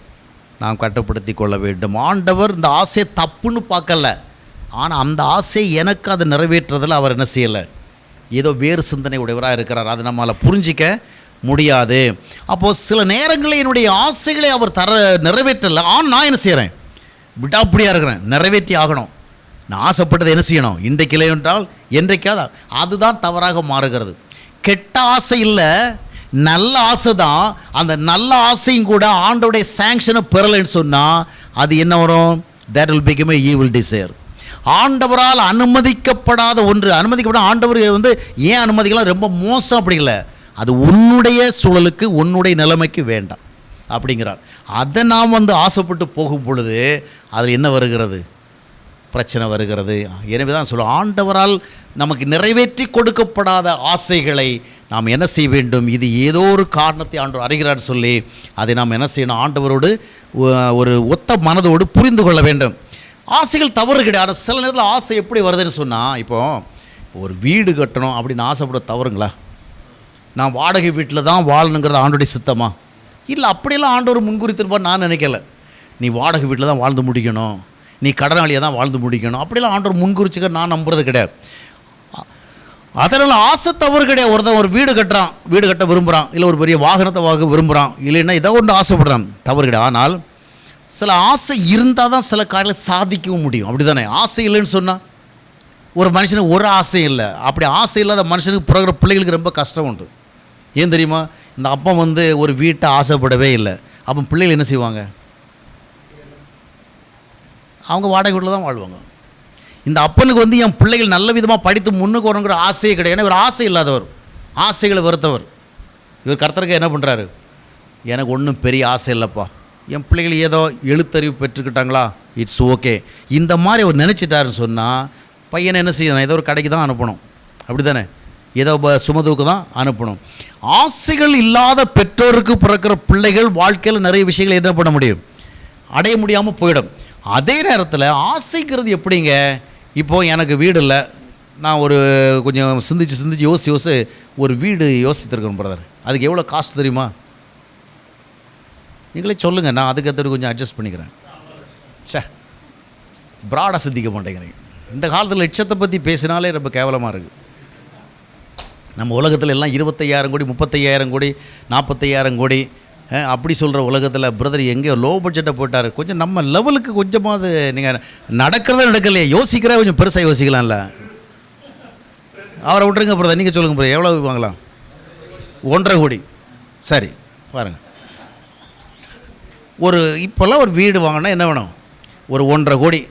நாம் கட்டுப்படுத்தி கொள்ள வேண்டும். ஆண்டவர் இந்த ஆசையை தப்புன்னு பார்க்கல, ஆனால் அந்த ஆசையை எனக்கு அதை நிறைவேற்றுறதில் அவர் என்ன செய்யலை, ஏதோ வேறு சிந்தனை உடையவராக இருக்கிறார். அதை நம்மளால் புரிஞ்சிக்க முடியாது. அப்போது சில நேரங்களில் என்னுடைய ஆசைகளை அவர் நிறைவேற்றலை, ஆனால் நான் என்ன செய்கிறேன், விடாப்படியாக இருக்கிறேன், நிறைவேற்றி ஆகணும். நான் ஆசைப்பட்டதை என்ன செய்யணும், இன்றைக்கு இல்லை என்றால் என்றைக்காவது. அதுதான் தவறாக மாறுகிறது. கெட்ட ஆசை இல்லை, நல்ல ஆசை தான். அந்த நல்ல ஆசையும் கூட ஆண்டோடைய சாங்ஷனை பெறலைன்னு சொன்னால் அது என்ன வரும், that will become a evil desire. ஆண்டவரால் அனுமதிக்கப்படாத ஒன்று, அனுமதிக்கப்பட ஆண்டவர் ஏன் அனுமதிக்கலாம், ரொம்ப மோசம் அப்படி இல்லை, அது உன்னுடைய சூழலுக்கு உன்னுடைய நிலைமைக்கு வேண்டாம் அப்படிங்கிறார். அதை நாம் ஆசைப்பட்டு போகும் பொழுது அதில் என்ன வருகிறது, பிரச்சனை வருகிறது. எனவே தான் சொல்லுவோம், ஆண்டவரால் நமக்கு நிறைவேற்றி கொடுக்கப்படாத ஆசைகளை நாம் என்ன செய்ய வேண்டும், இது ஏதோ ஒரு காரணத்தை ஆண்டவர் அறிகிறார் சொல்லி அதை நாம் என்ன செய்யணும், ஆண்டவரோடு ஒரு ஒத்த மனதோடு புரிந்து கொள்ள வேண்டும். ஆசைகள் தவறு கிடையாது. சில நேரத்தில் ஆசை எப்படி வருதுன்னு சொன்னால், இப்போ ஒரு வீடு கட்டணும் அப்படின்னு ஆசைப்பட தவறுங்களா? நான் வாடகை வீட்டில் தான் வாழணுங்கிறது ஆண்டோடைய சித்தமா? இல்லை, அப்படியெல்லாம் ஆண்டவர் முன்குறித்திருப்பான்னு நான் நினைக்கல. நீ வாடகை வீட்டில் தான் வாழ்ந்து முடிக்கணும், நீ கடனாளியாக தான் வாழ்ந்து முடிக்கணும், அப்படிலாம் ஆண்டவர் முன்குறிச்சுக்க நான் நம்புறது கிடையாது. அதனால் ஆசை தவறு கிடையாது. ஒருத்தன் ஒரு வீடு கட்டுறான், வீடு கட்ட விரும்புகிறான், இல்லை ஒரு பெரிய வாகனத்தை வாங்க விரும்புகிறான், இல்லைன்னா ஏதோ ஒன்று ஆசைப்படுறான், தவறு கிடையாது. ஆனால் சில ஆசை இருந்தால் தான் சில காரியங்களை சாதிக்கவும் முடியும். அப்படி தானே? ஆசை இல்லைன்னு சொன்னால் ஒரு மனுஷனுக்கு ஒரு ஆசை இல்லை. அப்படி ஆசை இல்லாத மனுஷனுக்கு பிறகுற பிள்ளைகளுக்கு ரொம்ப கஷ்டம் உண்டு. ஏன் தெரியுமா? இந்த அப்பா ஒரு வீட்டை ஆசைப்படவே இல்லை, அப்போ பிள்ளைகள் என்ன செய்வாங்க, அவங்க வாடகை வீட்டில் தான் வாழ்வாங்க. இந்த அப்பனுக்கு வந்து என் பிள்ளைகள் நல்ல விதமாக படித்து முன்னுக்கு வரணுங்கிற ஆசையே கிடையாது. ஏன்னா இவர் ஆசை இல்லாதவர், ஆசைகளை வெறுத்தவர். இவர் கர்த்தருக்கு என்ன பண்ணுறாரு, எனக்கு ஒன்றும் பெரிய ஆசை இல்லைப்பா, என் பிள்ளைகள் ஏதோ எழுத்தறிவு பெற்றுக்கிட்டாங்களா, இட்ஸ் ஓகே, இந்த மாதிரி அவர் நினச்சிட்டாருன்னு சொன்னால் பையனை என்ன செய்யணும், ஏதோ ஒரு கடைக்கு தான் அனுப்பணும், அப்படி தானே, ஏதோ சுமதுவுக்கு தான் அனுப்பணும். ஆசைகள் இல்லாத பெற்றோருக்கு பிறக்கிற பிள்ளைகள் வாழ்க்கையில் நிறைய விஷயங்கள் என்ன பண்ண முடியும், அடைய முடியாமல் போயிடும். அதே நேரத்தில் ஆசைக்கிறது எப்படிங்க, இப்போது எனக்கு வீடு இல்லை, நான் ஒரு கொஞ்சம் சிந்திச்சு யோசி ஒரு வீடு யோசித்திருக்கேன் பிரதர், அதுக்கு எவ்வளோ காசு தெரியுமா, நீங்களே சொல்லுங்கள், நான் அதுக்கேற்ற கொஞ்சம் அட்ஜஸ்ட் பண்ணிக்கிறேன். ப்ராடாக சிந்திக்க மாட்டேங்கிறீங்க. இந்த காலத்தில் லட்சத்தை பற்றி பேசினாலே ரொம்ப கேவலமாக இருக்குது. நம்ம உலகத்தில் எல்லாம் 25,000 கோடி 35,000 கோடி 40,000 கோடி அப்படி சொல்கிற உலகத்தில் பிரதர் எங்கேயோ லோ பட்ஜெட்டை போட்டார். கொஞ்சம் நம்ம லெவலுக்கு கொஞ்சமாவது நீங்கள் நடக்கிறதா நடக்கலையே, யோசிக்கிறா கொஞ்சம் பெருசாக யோசிக்கலாம்ல. அவரை விட்டுருங்க பிரதர், நீங்கள் சொல்லுங்கள் பிரதர், எவ்வளோ வாங்கலாம், 1.5 கோடி. சரி பாருங்கள், இப்போல்லாம் ஒரு வீடு வாங்கினா என்ன வேணும், ஒரு 1.5 கோடி.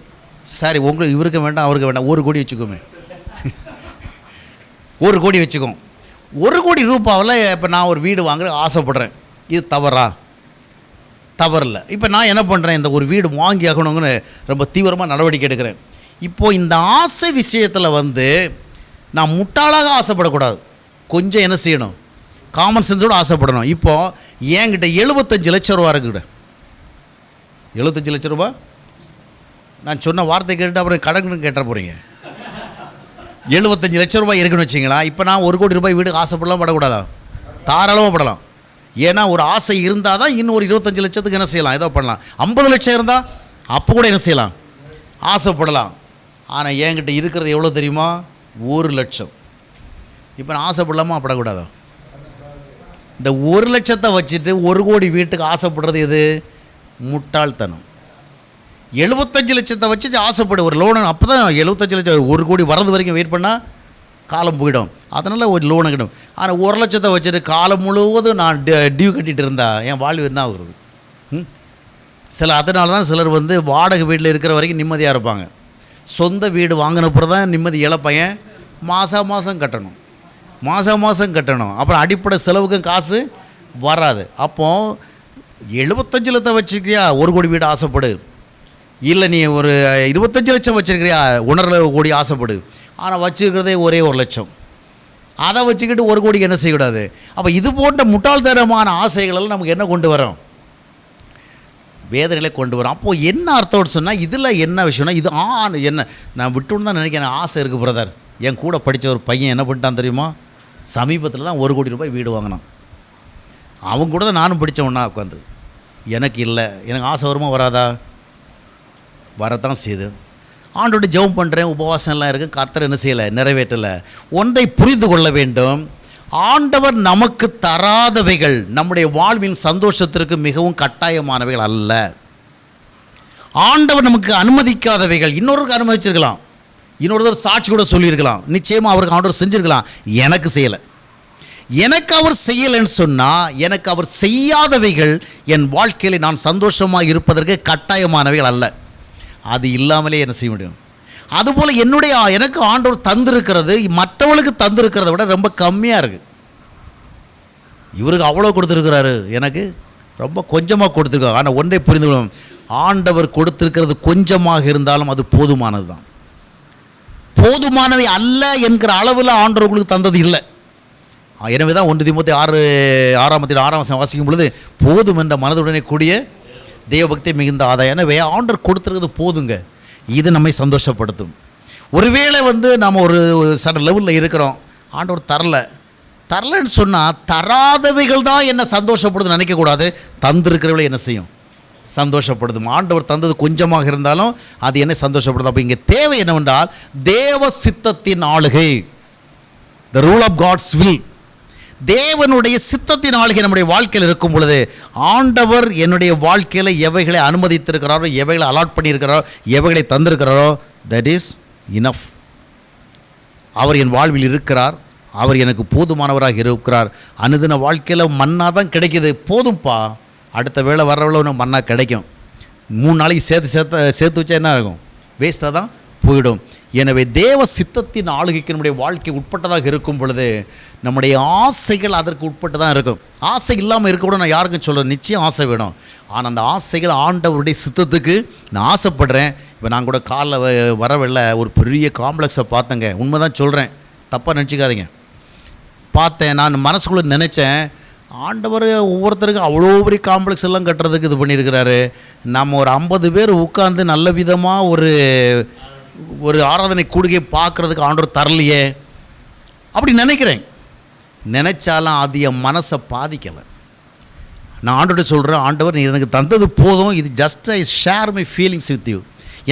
சரி, உங்களுக்கு இவருக்கு வேண்டாம் அவருக்கு வேண்டாம், 1 கோடி வச்சுக்கோமே, 1 கோடி வச்சுக்கோம். 1 கோடி ரூபாவில் இப்போ நான் ஒரு வீடு வாங்க ஆசைப்படுறேன், இது தவறா? தவறில்லை. இப்போ நான் என்ன பண்ணுறேன், இந்த ஒரு வீடு வாங்கி ஆகணுங்கன்னு ரொம்ப தீவிரமாக நடவடிக்கை எடுக்கிறேன். இப்போது இந்த ஆசை விஷயத்தில் வந்து நான் முட்டாளாக ஆசைப்படக்கூடாது, கொஞ்சம் என்ன செய்யணும், காமன் சென்ஸோடு ஆசைப்படணும். இப்போது என்கிட்ட 75 லட்சம் ரூபா இருக்குகிட்ட, 75 லட்ச ரூபா, நான் சொன்ன வார்த்தை கேட்டு அப்புறம் கடன் கேட்ட போகிறீங்க. 75 லட்ச ரூபாய் இருக்குன்னு வச்சிங்களா, இப்போ நான் 1 கோடி ரூபாய் வீடு ஆசைப்படலாம் படக்கூடாதா? தாராளமாக படலாம். ஏன்னா ஒரு ஆசை இருந்தால் தான் இன்னும் ஒரு 25 லட்சத்துக்கு என்ன செய்யலாம், ஏதோ பண்ணலாம். 50 லட்சம் இருந்தால் அப்போ கூட என்ன செய்யலாம், ஆசைப்படலாம். ஆனால் என்கிட்ட இருக்கிறது எவ்வளோ தெரியுமா, 1 லட்சம். இப்போ நான் ஆசைப்படலாமா படக்கூடாதா? இந்த 1 லட்சத்தை வச்சுட்டு 1 கோடி வீட்டுக்கு ஆசைப்படுறது எது, முட்டாள்தனம். 75 லட்சத்தை வச்சு ஆசைப்படு ஒரு லோனு, அப்போ தான் 75 லட்சம் 1 கோடி வரது வரைக்கும் வெயிட் பண்ணால் காலம் போயிடும். அதனால் ஒரு லோனு கிடும். ஆனால் 1 லட்சத்தை வச்சுட்டு காலம் முழுவதும் நான் டியூ கட்டிகிட்டு இருந்தால் என் வாழ்வு என்ன ஆகுறது? அதனால தான் சிலர் வந்து வாடகை வீட்டில் இருக்கிற வரைக்கும் நிம்மதியாக இருப்பாங்க. சொந்த வீடு வாங்கினப்புறம் தான் நிம்மதி இழப்பையன். மாதம் கட்டணும், மாதம் கட்டணும், அப்புறம் அடிப்படை செலவுக்கும் காசு வராது. அப்போது 75 லட்சத்தை வச்சுக்கிறியா 1 கோடி வீடு ஆசைப்படு, இல்லை நீ ஒரு 25 லட்சம் வச்சுருக்கிறியா 1.5 கோடி ஆசைப்படு. ஆனால் வச்சுருக்கிறதே ஒரே 1 லட்சம், அதை வச்சுக்கிட்டு 1 கோடிக்கு என்ன செய்யக்கூடாது. அப்போ இது போன்ற முட்டாள்தனமான ஆசைகளெல்லாம் நமக்கு என்ன கொண்டு வரோம், வேதனைகளை கொண்டு வரோம். அப்போது என்ன அர்த்தம்னு சொன்னால் இதில் என்ன விஷயம்னா, இது என்ன நான் விட்டுன்னு தான் நினைக்கிறேன். ஆசை இருக்குது பிரதர். என் கூட படித்த ஒரு பையன் என்ன பண்ணிட்டான் தெரியுமா, சமீபத்தில் தான் 1 கோடி ரூபாய் வீடு வாங்கினான். அவங்க கூட தான் நானும் படித்தவனா உட்காந்து. எனக்கு இல்லை, எனக்கு ஆசை வருமா வராதா, வரத்தான் செய்யுது. ஆண்டோட ஜெபம் பண்ணுறேன், உபவாசம் எல்லாம் இருக்குது, கர்த்தர் என்ன செய்யலை, நிறைவேற்றலை. ஒன்றை புரிந்து கொள்ள வேண்டும், ஆண்டவர் நமக்கு தராதவைகள் நம்முடைய வாழ்வின் சந்தோஷத்திற்கு மிகவும் கட்டாயமானவைகள் அல்ல. ஆண்டவர் நமக்கு அனுமதிக்காதவைகள் இன்னொருக்கு அனுமதிச்சிருக்கலாம், இன்னொருத்தர் சாட்சி கூட சொல்லியிருக்கலாம், நிச்சயமாக அவருக்கு ஆண்டவர் செஞ்சுருக்கலாம். எனக்கு செய்யலை. எனக்கு அவர் செய்யலைன்னு சொன்னால் எனக்கு அவர் செய்யாதவைகள் என் வாழ்க்கையில் நான் சந்தோஷமாக இருப்பதற்கு கட்டாயமானவைகள் அல்ல. அது இல்லாமலே என்ன செய்ய முடியும். அதுபோல் எனக்கு ஆண்டவர் தந்திருக்கிறது மற்றவர்களுக்கு தந்திருக்கிறத விட ரொம்ப கம்மியாக இருக்குது. இவருக்கு அவ்வளோ கொடுத்துருக்கிறாரு, எனக்கு ரொம்ப கொஞ்சமாக கொடுத்துருக்காரு. ஆனால் ஒன்றை புரிந்து கொள்ளும், ஆண்டவர் கொடுத்துருக்கிறது கொஞ்சமாக இருந்தாலும் அது போதுமானது தான். போதுமானவை அல்ல என்கிற அளவில் ஆண்டவர் உங்களுக்கு தந்தது இல்லை. எனவே தான் 1 தீமோத்தேயு 6:6 வாசிக்கும் பொழுது போதும் என்ற மனதுடனே கூடிய தெய்வபக்தி மிகுந்த ஆதாயம். எனவே ஆண்டவர் கொடுத்துருக்கிறது போதுங்க, இது நம்மை சந்தோஷப்படுத்தும். ஒருவேளை வந்து நம்ம ஒரு சட லெவலில் இருக்கிறோம், ஆண்டவர் தரலைன்னு சொன்னால் தராதவைகள் தான் என்ன சந்தோஷப்படுதுன்னு நினைக்கக்கூடாது, தந்திருக்கிறவளை என்ன செய்யும், சந்தோஷப்படுத்தும். ஆண்டவர் தந்தது கொஞ்சமாக இருந்தாலும் அது என்ன சந்தோஷப்படுது. அப்போ இங்கே தேவை என்னவென்றால் தேவ சித்தத்தின் ஆளுகை, the rule of God's will. தேவனுடைய சித்தத்தின் ஆளுகை நம்முடைய வாழ்க்கையில் இருக்கும் பொழுது ஆண்டவர் என்னுடைய வாழ்க்கையில் எவைகளை அனுமதித்திருக்கிறாரோ, எவைகளை அலாட் பண்ணியிருக்கிறாரோ, எவைகளை தந்திருக்கிறாரோ, தட் இஸ் இனஃப். அவர் என் வாழ்வில் இருக்கிறார், அவர் எனக்கு போதுமானவராக இருக்கிறார். அனுதின வாழ்க்கையில் மன்னா தான் கிடைக்கிது, போதும்ப்பா, அடுத்த வேளை வர்ற வேளை உனக்கு மன்னா கிடைக்கும். 3 நாளைக்கு சேர்த்து வச்சா என்ன ஆகும்? வேஸ்ட்டாக தான் போயிடும். எனவே தேவ சித்தத்தின் ஆளுகைக்கு நம்முடைய வாழ்க்கை உட்பட்டதாக இருக்கும் பொழுது நம்முடைய ஆசைகள் அதற்கு உட்பட்டு தான் இருக்கும். ஆசை இல்லாமல் இருக்க கூட நான் யாருக்கும் சொல்கிறேன், நிச்சயம் ஆசை வேணும். ஆனால் அந்த ஆசைகள் ஆண்டவருடைய சித்தத்துக்கு நான் ஆசைப்படுறேன். இப்போ நான் கூட காலைல வரவில்லை ஒரு பெரிய காம்ப்ளெக்ஸை பார்த்தேங்க. உண்மை தான் சொல்கிறேன், தப்பாக நினச்சிக்காதீங்க. பார்த்தேன், நான் மனசுக்குள்ளே நினச்சேன், ஆண்டவர் ஒவ்வொருத்தருக்கும் அவ்வளோ பெரிய காம்ப்ளெக்ஸ் எல்லாம் கட்டுறதுக்கு இது பண்ணியிருக்கிறாரு. நம்ம ஒரு 50 பேர் உட்காந்து நல்ல விதமாக ஒரு ஆராதனை கூடுகையை பார்க்குறதுக்கு ஆண்டவர் தரலையே அப்படி நினைக்கிறேன். நினச்சாலும் அது என் மனசை பாதிக்கலை. நான் ஆண்டவர்கிட்ட சொல்கிறேன், ஆண்டவர் நீ எனக்கு தந்தது போதும், இது just I share my feelings with you.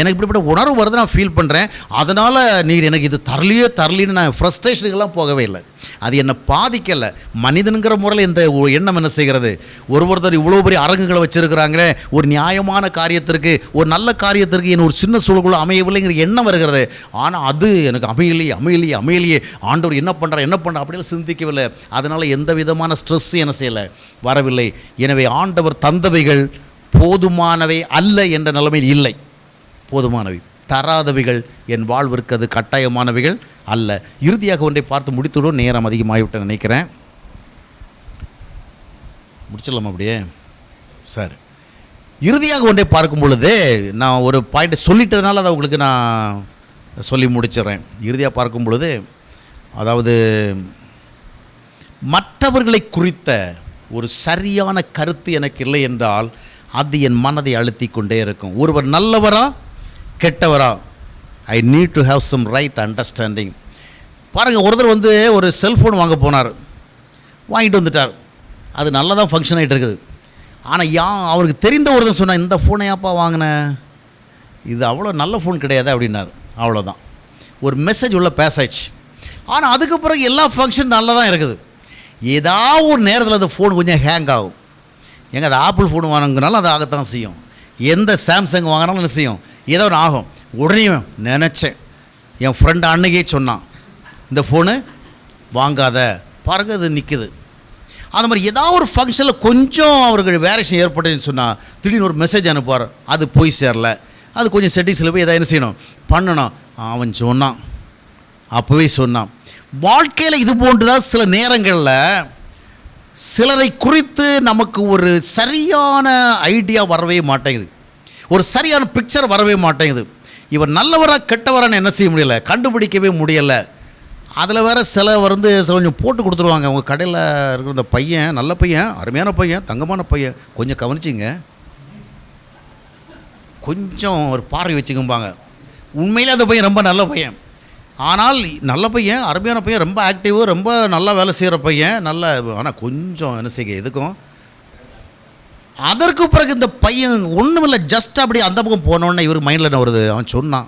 எனக்கு இப்படிப்பட்ட உணர்வு வருது, நான் ஃபீல் பண்ணுறேன். அதனால் நீர் எனக்கு இது தரலின்னு நான் ஃப்ரஸ்ட்ரேஷனுக்கெல்லாம் போகவே இல்லை. அது என்னை பாதிக்கலை. மனிதனுங்கிற முறையில் இந்த எண்ணம் என்ன செய்கிறது, ஒருத்தர் இவ்வளோ பெரிய அரங்குகளை வச்சுருக்கிறாங்களே, ஒரு நியாயமான காரியத்திற்கு, ஒரு நல்ல காரியத்திற்கு என் ஒரு சின்ன சூழலுக்குள்ள அமையவில்லைங்கிற எண்ணம் வருகிறது. ஆனால் அது எனக்கு அமையலையே ஆண்டவர் என்ன பண்ணுற அப்படியெல்லாம் சிந்திக்கவில்லை. அதனால் எந்த விதமான ஸ்ட்ரெஸ்ஸும் என்ன செய்யலை, வரவில்லை. எனவே ஆண்டவர் தந்தவைகள் போதுமானவை அல்ல என்ற நிலைமையில் இல்லை. போதுமானவை தராதவைகள் என் வாழ்விற்கு அது கட்டாயமானவைகள் அல்ல. இறுதியாக ஒன்றை பார்த்து முடித்துவிடும், நேரம் அதிகமாகிவிட்டு நினைக்கிறேன். முடிச்சிடலாமா அப்படியே? சரி, இறுதியாக ஒன்றை பார்க்கும் பொழுது நான் ஒரு பாயிண்ட்டை சொல்லிட்டதுனால அதை உங்களுக்கு நான் சொல்லி முடிச்சிடுறேன். இறுதியாக பார்க்கும் பொழுது, அதாவது மற்றவர்களை குறித்த ஒரு சரியான கருத்து எனக்கு இல்லை என்றால் அது என் மனதை அழுத்தி கொண்டே இருக்கும். ஒருவர் நல்லவரா கெட்டவரா, I need to have some right understanding. பாருங்கள், ஒருத்தர் ஒரு செல்ஃபோன் வாங்க போனார், வாங்கிட்டு வந்துட்டார். அது நல்லா தான் ஃபங்க்ஷன் ஆகிட்டு இருக்குது. ஆனால் அவருக்கு தெரிந்த ஒருத்தர் சொன்னார், இந்த ஃபோனை ஏப்பா வாங்கினேன், இது அவ்வளோ நல்ல ஃபோன் கிடையாது அப்படின்னார். அவ்வளோதான், ஒரு மெசேஜ் உள்ள பேசாச்சு. ஆனால் அதுக்கு பிறகு எல்லா ஃபங்க்ஷன் நல்லா தான் இருக்குது. ஏதாவது ஒரு நேரத்தில் அந்த ஃபோன் கொஞ்சம் ஹேங் ஆகும். எங்கே அது ஆப்பிள் ஃபோன் வாங்கினாலும் அது ஆகத்தான் செய்யும், எந்த சாம்சங் வாங்கினாலும் என்ன செய்யும், ஏதோ ஒன்று ஆகும். உடனே நினச்சேன், என் ஃப்ரெண்டு அன்னைக்கே சொன்னான், இந்த ஃபோனு வாங்காத, பாருங்க அது நிற்குது. அந்த மாதிரி ஏதாவது ஒரு ஃபங்க்ஷனில் கொஞ்சம் அவருக்கு வேரியேஷன் ஏற்பட்டுன்னு சொன்னால் திடீர்னு ஒரு மெசேஜ் அனுப்புவார், அது போய் சேரல, அது கொஞ்சம் செட்டிங்ஸில் போய் எதாவது என்ன செய்யணும், பண்ணணும். அவன் சொன்னான், அப்போவே சொன்னான். வாழ்க்கையில் இது போன்று தான் சில நேரங்களில் சிலரை குறித்து நமக்கு ஒரு சரியான ஐடியா வரவே மாட்டேங்குது, ஒரு சரியான பிக்சர் வரவே மாட்டேங்குது. இவர் நல்லவராக கெட்டவரான்னு என்ன செய்ய முடியலை, கண்டுபிடிக்கவே முடியலை. அதில் வேறு சில கொஞ்சம் போட்டு கொடுத்துருவாங்க. அவங்க கடையில் இருக்கிற இந்த பையன் நல்ல பையன், அருமையான பையன், தங்கமான பையன், கொஞ்சம் கவனிச்சிங்க, கொஞ்சம் ஒரு பார்வை வச்சுக்கும்பாங்க. உண்மையிலே அந்த பையன் ரொம்ப நல்ல பையன், ஆனால் நல்ல பையன், அருமையான பையன், ரொம்ப ஆக்டிவு, ரொம்ப நல்லா வேலை செய்கிற பையன், ஆனால் கொஞ்சம் என்ன செய்ய எதுக்கும். அதற்கு பிறகு இந்த பையன் ஒன்றும் இல்லை, ஜஸ்ட் அப்படி அந்த பக்கம் போனோன்னே இவர் மைண்டில் என்ன வருது, அவன் சொன்னான்,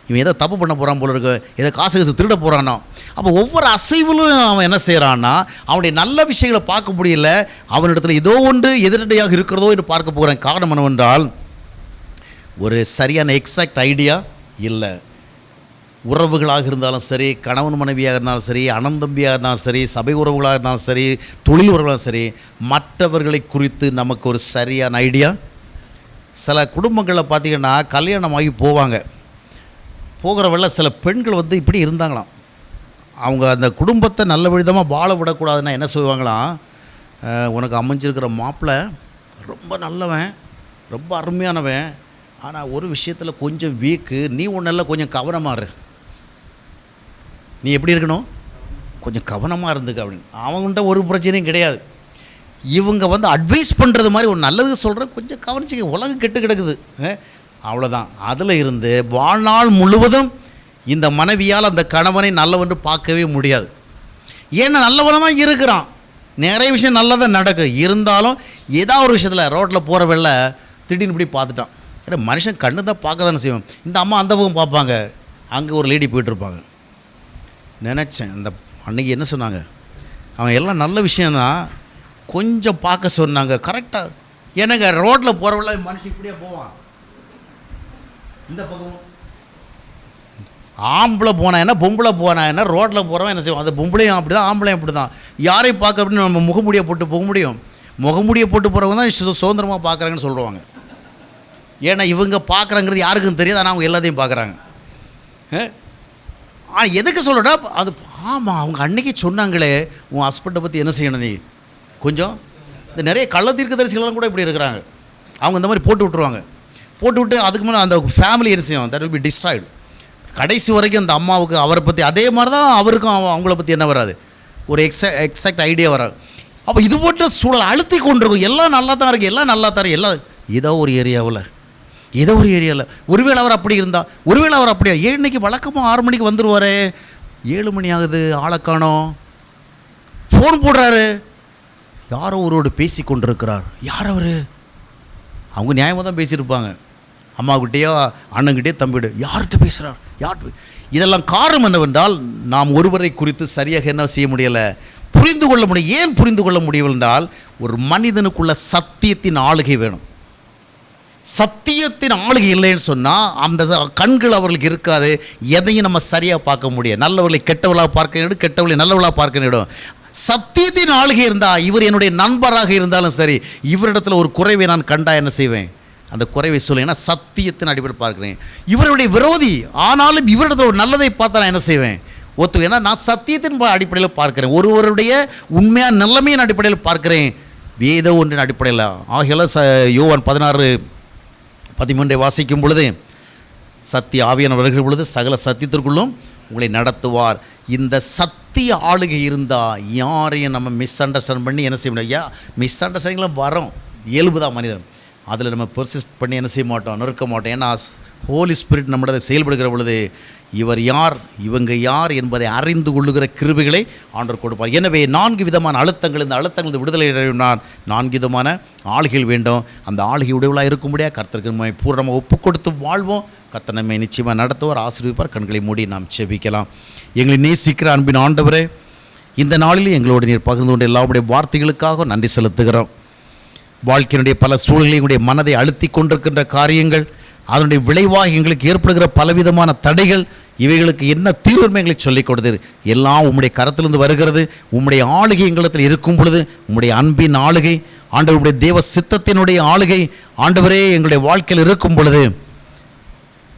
இவன் ஏதோ தப்பு பண்ண போகிறான் போல இருக்கு, ஏதோ காசு திருட போகிறானோ. அப்போ ஒவ்வொரு அசைவிலும் அவன் என்ன செய்கிறான்னா, அவனுடைய நல்ல விஷயங்களை பார்க்க முடியல, அவனிடத்தில் ஏதோ ஒன்று எதிரடையாக இருக்கிறதோ என்று பார்க்க போகிறான். காரணம் என்னவென்றால் ஒரு சரியான எக்ஸாக்ட் ஐடியா இல்லை. உறவுகளாக இருந்தாலும் சரி, கணவன் மனைவியாக இருந்தாலும் சரி, அண்ணன் தம்பியாக இருந்தாலும் சரி, சபை உறவுகளாக இருந்தாலும் சரி, தொழில் உறவுகளாக சரி, மற்றவர்களை குறித்து நமக்கு ஒரு சரியான ஐடியா. சில குடும்பங்களில் பார்த்திங்கன்னா கல்யாணமாகி போகிறவள்ள சில பெண்கள் இப்படி இருந்தாங்களாம். அவங்க அந்த குடும்பத்தை நல்ல விதமாக வாழ விடக்கூடாதுன்னா என்ன சொல்லுவாங்களாம், உனக்கு அமைஞ்சிருக்கிற மாப்பிள்ளை ரொம்ப நல்லவன், ரொம்ப அருமையானவன், ஆனால் ஒரு விஷயத்தில் கொஞ்சம் வீக்கு, நீ ஒன்றெல்லாம் கொஞ்சம் கவனமாக இரு, நீ எப்படி இருக்கணும், கொஞ்சம் கவனமாக இருந்துக்க அப்படின்னு. அவங்கள்ட்ட ஒரு பிரச்சனையும் கிடையாது. இவங்க அட்வைஸ் பண்ணுறது மாதிரி ஒரு நல்லது சொல்கிற, கொஞ்சம் கவனிச்சிக்க, உலகம் கெட்டு கிடக்குது, அவ்வளோதான். அதில் இருந்து வாழ்நாள் முழுவதும் இந்த மனைவியால் அந்த கணவனை நல்லவன்று பார்க்கவே முடியாது. ஏன்னா நல்லவனமாக இருக்கிறான், நிறைய விஷயம் நல்லதாக நடக்கும், இருந்தாலும் ஏதாவது ஒரு விஷயத்தில் ரோட்டில் போகிற வெள்ள திடீர்னு இப்படி பார்த்துட்டான். ஏன்னா மனுஷன் கண்ணு தான் பார்க்க தானே செய்வோம். இந்த அம்மா அந்த பக்கம் பார்ப்பாங்க, அங்கே ஒரு லேடி போய்ட்டுருப்பாங்க. நினச்சேன், இந்த அன்றைக்கி என்ன சொன்னாங்க, அவன் எல்லாம் நல்ல விஷயந்தான், கொஞ்சம் பார்க்க சொன்னாங்க கரெக்டாக. எனக்கு ரோட்டில் போகிறவள்ள மனுஷன் இப்படியே போவான், இந்த பக்கம் ஆம்பளை போனா என்ன, பொம்பளை போனா என்ன, ரோட்டில் போகிறவன் என்ன செய்வான், அந்த பொம்பளையும் அப்படி தான், ஆம்பளையும் அப்படி தான். யாரையும் பார்க்க அப்படின்னு நம்ம முகமூடியை போட்டு போக முடியும்? முகமூடியை போட்டு போகிறவங்க தான் சுதந்திரமாக பார்க்குறாங்கன்னு சொல்லுவாங்க. ஏன்னா இவங்க பார்க்குறாங்கிறது யாருக்கும் தெரியாது, ஆனால் அவங்க எல்லாத்தையும் பார்க்குறாங்க. ஆனால் எதுக்கு சொல்லடா அது, ஆமாம் அவங்க அன்றைக்கி சொன்னாங்களே உன் ஹஸ்பண்டை பற்றி என்ன செய்யணும் நீ கொஞ்சம். இந்த நிறைய கள்ள தீர்க்கதரிசிகளெல்லாம் கூட இப்படி இருக்கிறாங்க. அவங்க இந்த மாதிரி போட்டு விட்ருவாங்க. போட்டு விட்டு அதுக்கு மேலே அந்த ஃபேமிலி என்ன செய்யும், தட் வில் பி டிஸ்ட்ராய்டு. கடைசி வரைக்கும் அந்த அம்மாவுக்கு அவரை பற்றி அதே மாதிரி தான் அவருக்கும் அவங்கள பற்றி என்ன வராது, ஒரு எக்ஸாக்ட் ஐடியா வராது. அப்போ இது போன்ற சூழல் அழுத்தி கொண்டிருக்கும். எல்லாம் நல்லா தான் இருக்குது, எல்லாம் நல்லா தான் எல்லாம் ஏதோ ஒரு ஏரியாவில் ஒருவேளை அவர் அப்படி இருந்தால், ஒருவேளை அவர் அப்படியா இன்னைக்கு வழக்கமாக 6 மணிக்கு வந்துடுவார், 7 மணி ஆகுது ஆளை காணோம், ஃபோன் போடுறாரு, யாரோ ஒருவோடு பேசி கொண்டிருக்கிறார். யார் அவர்? அவங்க நியாயமாக தான் பேசியிருப்பாங்க, அம்மாக்கிட்டேயோ அண்ணங்கிட்டேயோ தம்பிகிட்ட. யார்கிட்ட பேசுகிறார், யார்கிட்ட? இதெல்லாம் காரணம் என்னவென்றால் நாம் ஒருவரை குறித்து சரியாக என்ன செய்ய முடியலை, புரிந்து கொள்ள முடியும். ஏன் புரிந்து கொள்ள முடியவில்லை என்றால் ஒரு மனிதனுக்குள்ள சத்தியத்தின் ஆளுகை வேணும். சத்தியத்தின் ஆளுகை இல்லைன்னு சொன்னால் அந்த கண்கள் அவர்களுக்கு இருக்காது, எதையும் நம்ம சரியாக பார்க்க முடியாது. நல்லவர்களை கெட்டவர்களாக பார்க்க நேடும், கெட்டவர்களை நல்லவர்களாக பார்க்க நேடும். சத்தியத்தின் ஆளுகை இருந்தால் இவர் என்னுடைய நண்பராக இருந்தாலும் சரி, இவரிடத்தில் ஒரு குறைவை நான் கண்டா என்ன செய்வேன், அந்த குறைவை சொல்ல. ஏன்னா சத்தியத்தின் அடிப்படையில் பார்க்குறேன். இவருடைய விரோதி ஆனாலும் இவரிடத்தில் ஒரு நல்லதை பார்த்தா நான் என்ன செய்வேன், ஏன்னா நான் சத்தியத்தின் அடிப்படையில் பார்க்குறேன், ஒருவருடைய உண்மையான நிலைமையின் அடிப்படையில் பார்க்குறேன், வேத ஒன்றின் அடிப்படையில். ஆகையால் யோவான் 16:13 வாசிக்கும் பொழுது, சத்திய ஆவியானவர் வருகிற பொழுது சகல சத்தியத்திற்குள்ளும் உங்களை நடத்துவார். இந்த சத்திய ஆளுகை இருந்தால் யாரையும் நம்ம மிஸ் அண்டர்ஸ்டாண்ட் பண்ணி என்ன செய்ய முடியாது. மிஸ் அண்டர்ஸ்டாண்டிங்லாம் வரோம், இயல்பு தான் மனிதன். அதில் நம்ம பெர்சிஸ்ட் பண்ணி என்ன செய்ய மாட்டோம், நிற்க மாட்டோம். ஏன்னா ஹோலி ஸ்பிரிட் நம்மளதை செயல்படுகிற பொழுது இவர் யார் இவங்க யார் என்பதை அறிந்து கொள்ளுகிற கிருபைகளை ஆண்டவர் கொடுப்பார். எனவே 4 விதமான அழுத்தங்கள், இந்த அழுத்தங்கள் விடுதலை அடையினார். 4 விதமான ஆளுகைகள் வேண்டும். அந்த ஆளுகை உடையவளாக இருக்கும்படியாக கர்த்தருக்கு நம்மை பூர்ணமாக ஒப்பு கொடுத்து வாழ்வோம். கர்த்தர் நம்மை நிச்சயமாக நடத்துவார், ஆசீர்வதிப்பார். கண்களை மூடி நாம் செபிக்கலாம். எங்களை நேசிக்கிற அன்பின் ஆண்டவரே, இந்த நாளில் எங்களோடு நீர் பகிர்ந்து கொண்ட எல்லாருடைய வார்த்தைகளுக்காக நன்றி செலுத்துகிறோம். வாழ்க்கையினுடைய பல சூழல்களை எங்களுடைய மனதை அழுத்தி கொண்டிருக்கின்ற காரியங்கள், அதனுடைய விளைவாக எங்களுக்கு ஏற்படுகிற பலவிதமான தடைகள், இவைகளுக்கு என்ன தீர்வு எங்களை சொல்லிக் கொடுத்தது. எல்லாம் உம்முடைய கரத்திலிருந்து வருகிறது. உம்முடைய ஆளுகை எங்களிடத்தில் இருக்கும் பொழுது, உம்முடைய அன்பின் ஆளுகை ஆண்டவருடைய தேவ சித்தத்தினுடைய ஆளுகை ஆண்டவரே எங்களுடைய வாழ்க்கையில் இருக்கும் பொழுது,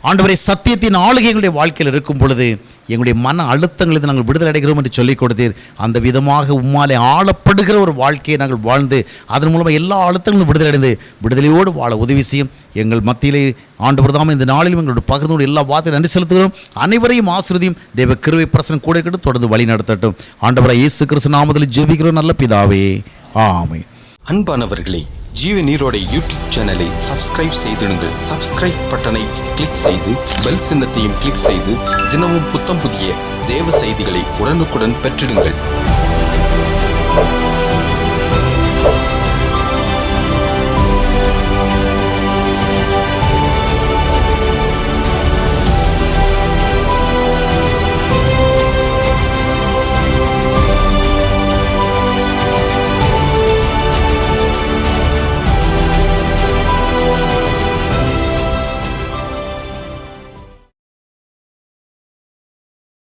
ஆண்டவரே சத்தியத்தின் ஆளுகை எங்களுடைய வாழ்க்கையில் இருக்கும் பொழுது எங்களுடைய மன அழுத்தங்களுக்கு நாங்கள் விடுதலை அடைகிறோம் என்று சொல்லிக் கொடுத்தீர். அந்த விதமாக உம்மாலே ஆளப்படுகிற ஒரு வாழ்க்கையை நாங்கள் வாழ்ந்து அதன் மூலமாக எல்லா அழுத்தங்களும் விடுதலை அடைந்து விடுதலையோடு வாழ உதவி செய்யும். எங்கள் மத்தியிலே ஆண்டவர் தாம் இந்த நாளிலும் எங்களோட பகிர்ந்து எல்லா வார்த்தையும் நன்றி செலுத்துகிறோம். அனைவரையும் ஆசீர்வதியும். தேவ கிருபை பிரசன்னம் கூட இருக்கட்டும், தொடர்ந்து வழி நடத்தட்டும். ஆண்டவராய் இயேசு கிறிஸ்து நாமத்தில் ஜெபிக்கிறோம் நல்ல பிதாவே, ஆமென். அன்பானவர்களே, ஜீவ நீரோடை யூடியூப் சேனலை சப்ஸ்கிரைப் செய்திடுங்கள். சப்ஸ்கிரைப் பட்டனை கிளிக் செய்து பெல் சின்னத்தையும் கிளிக் செய்து தினமும் புத்தம் புதிய தேவ செய்திகளை உடனுக்குடன் பெற்றிடுங்கள்.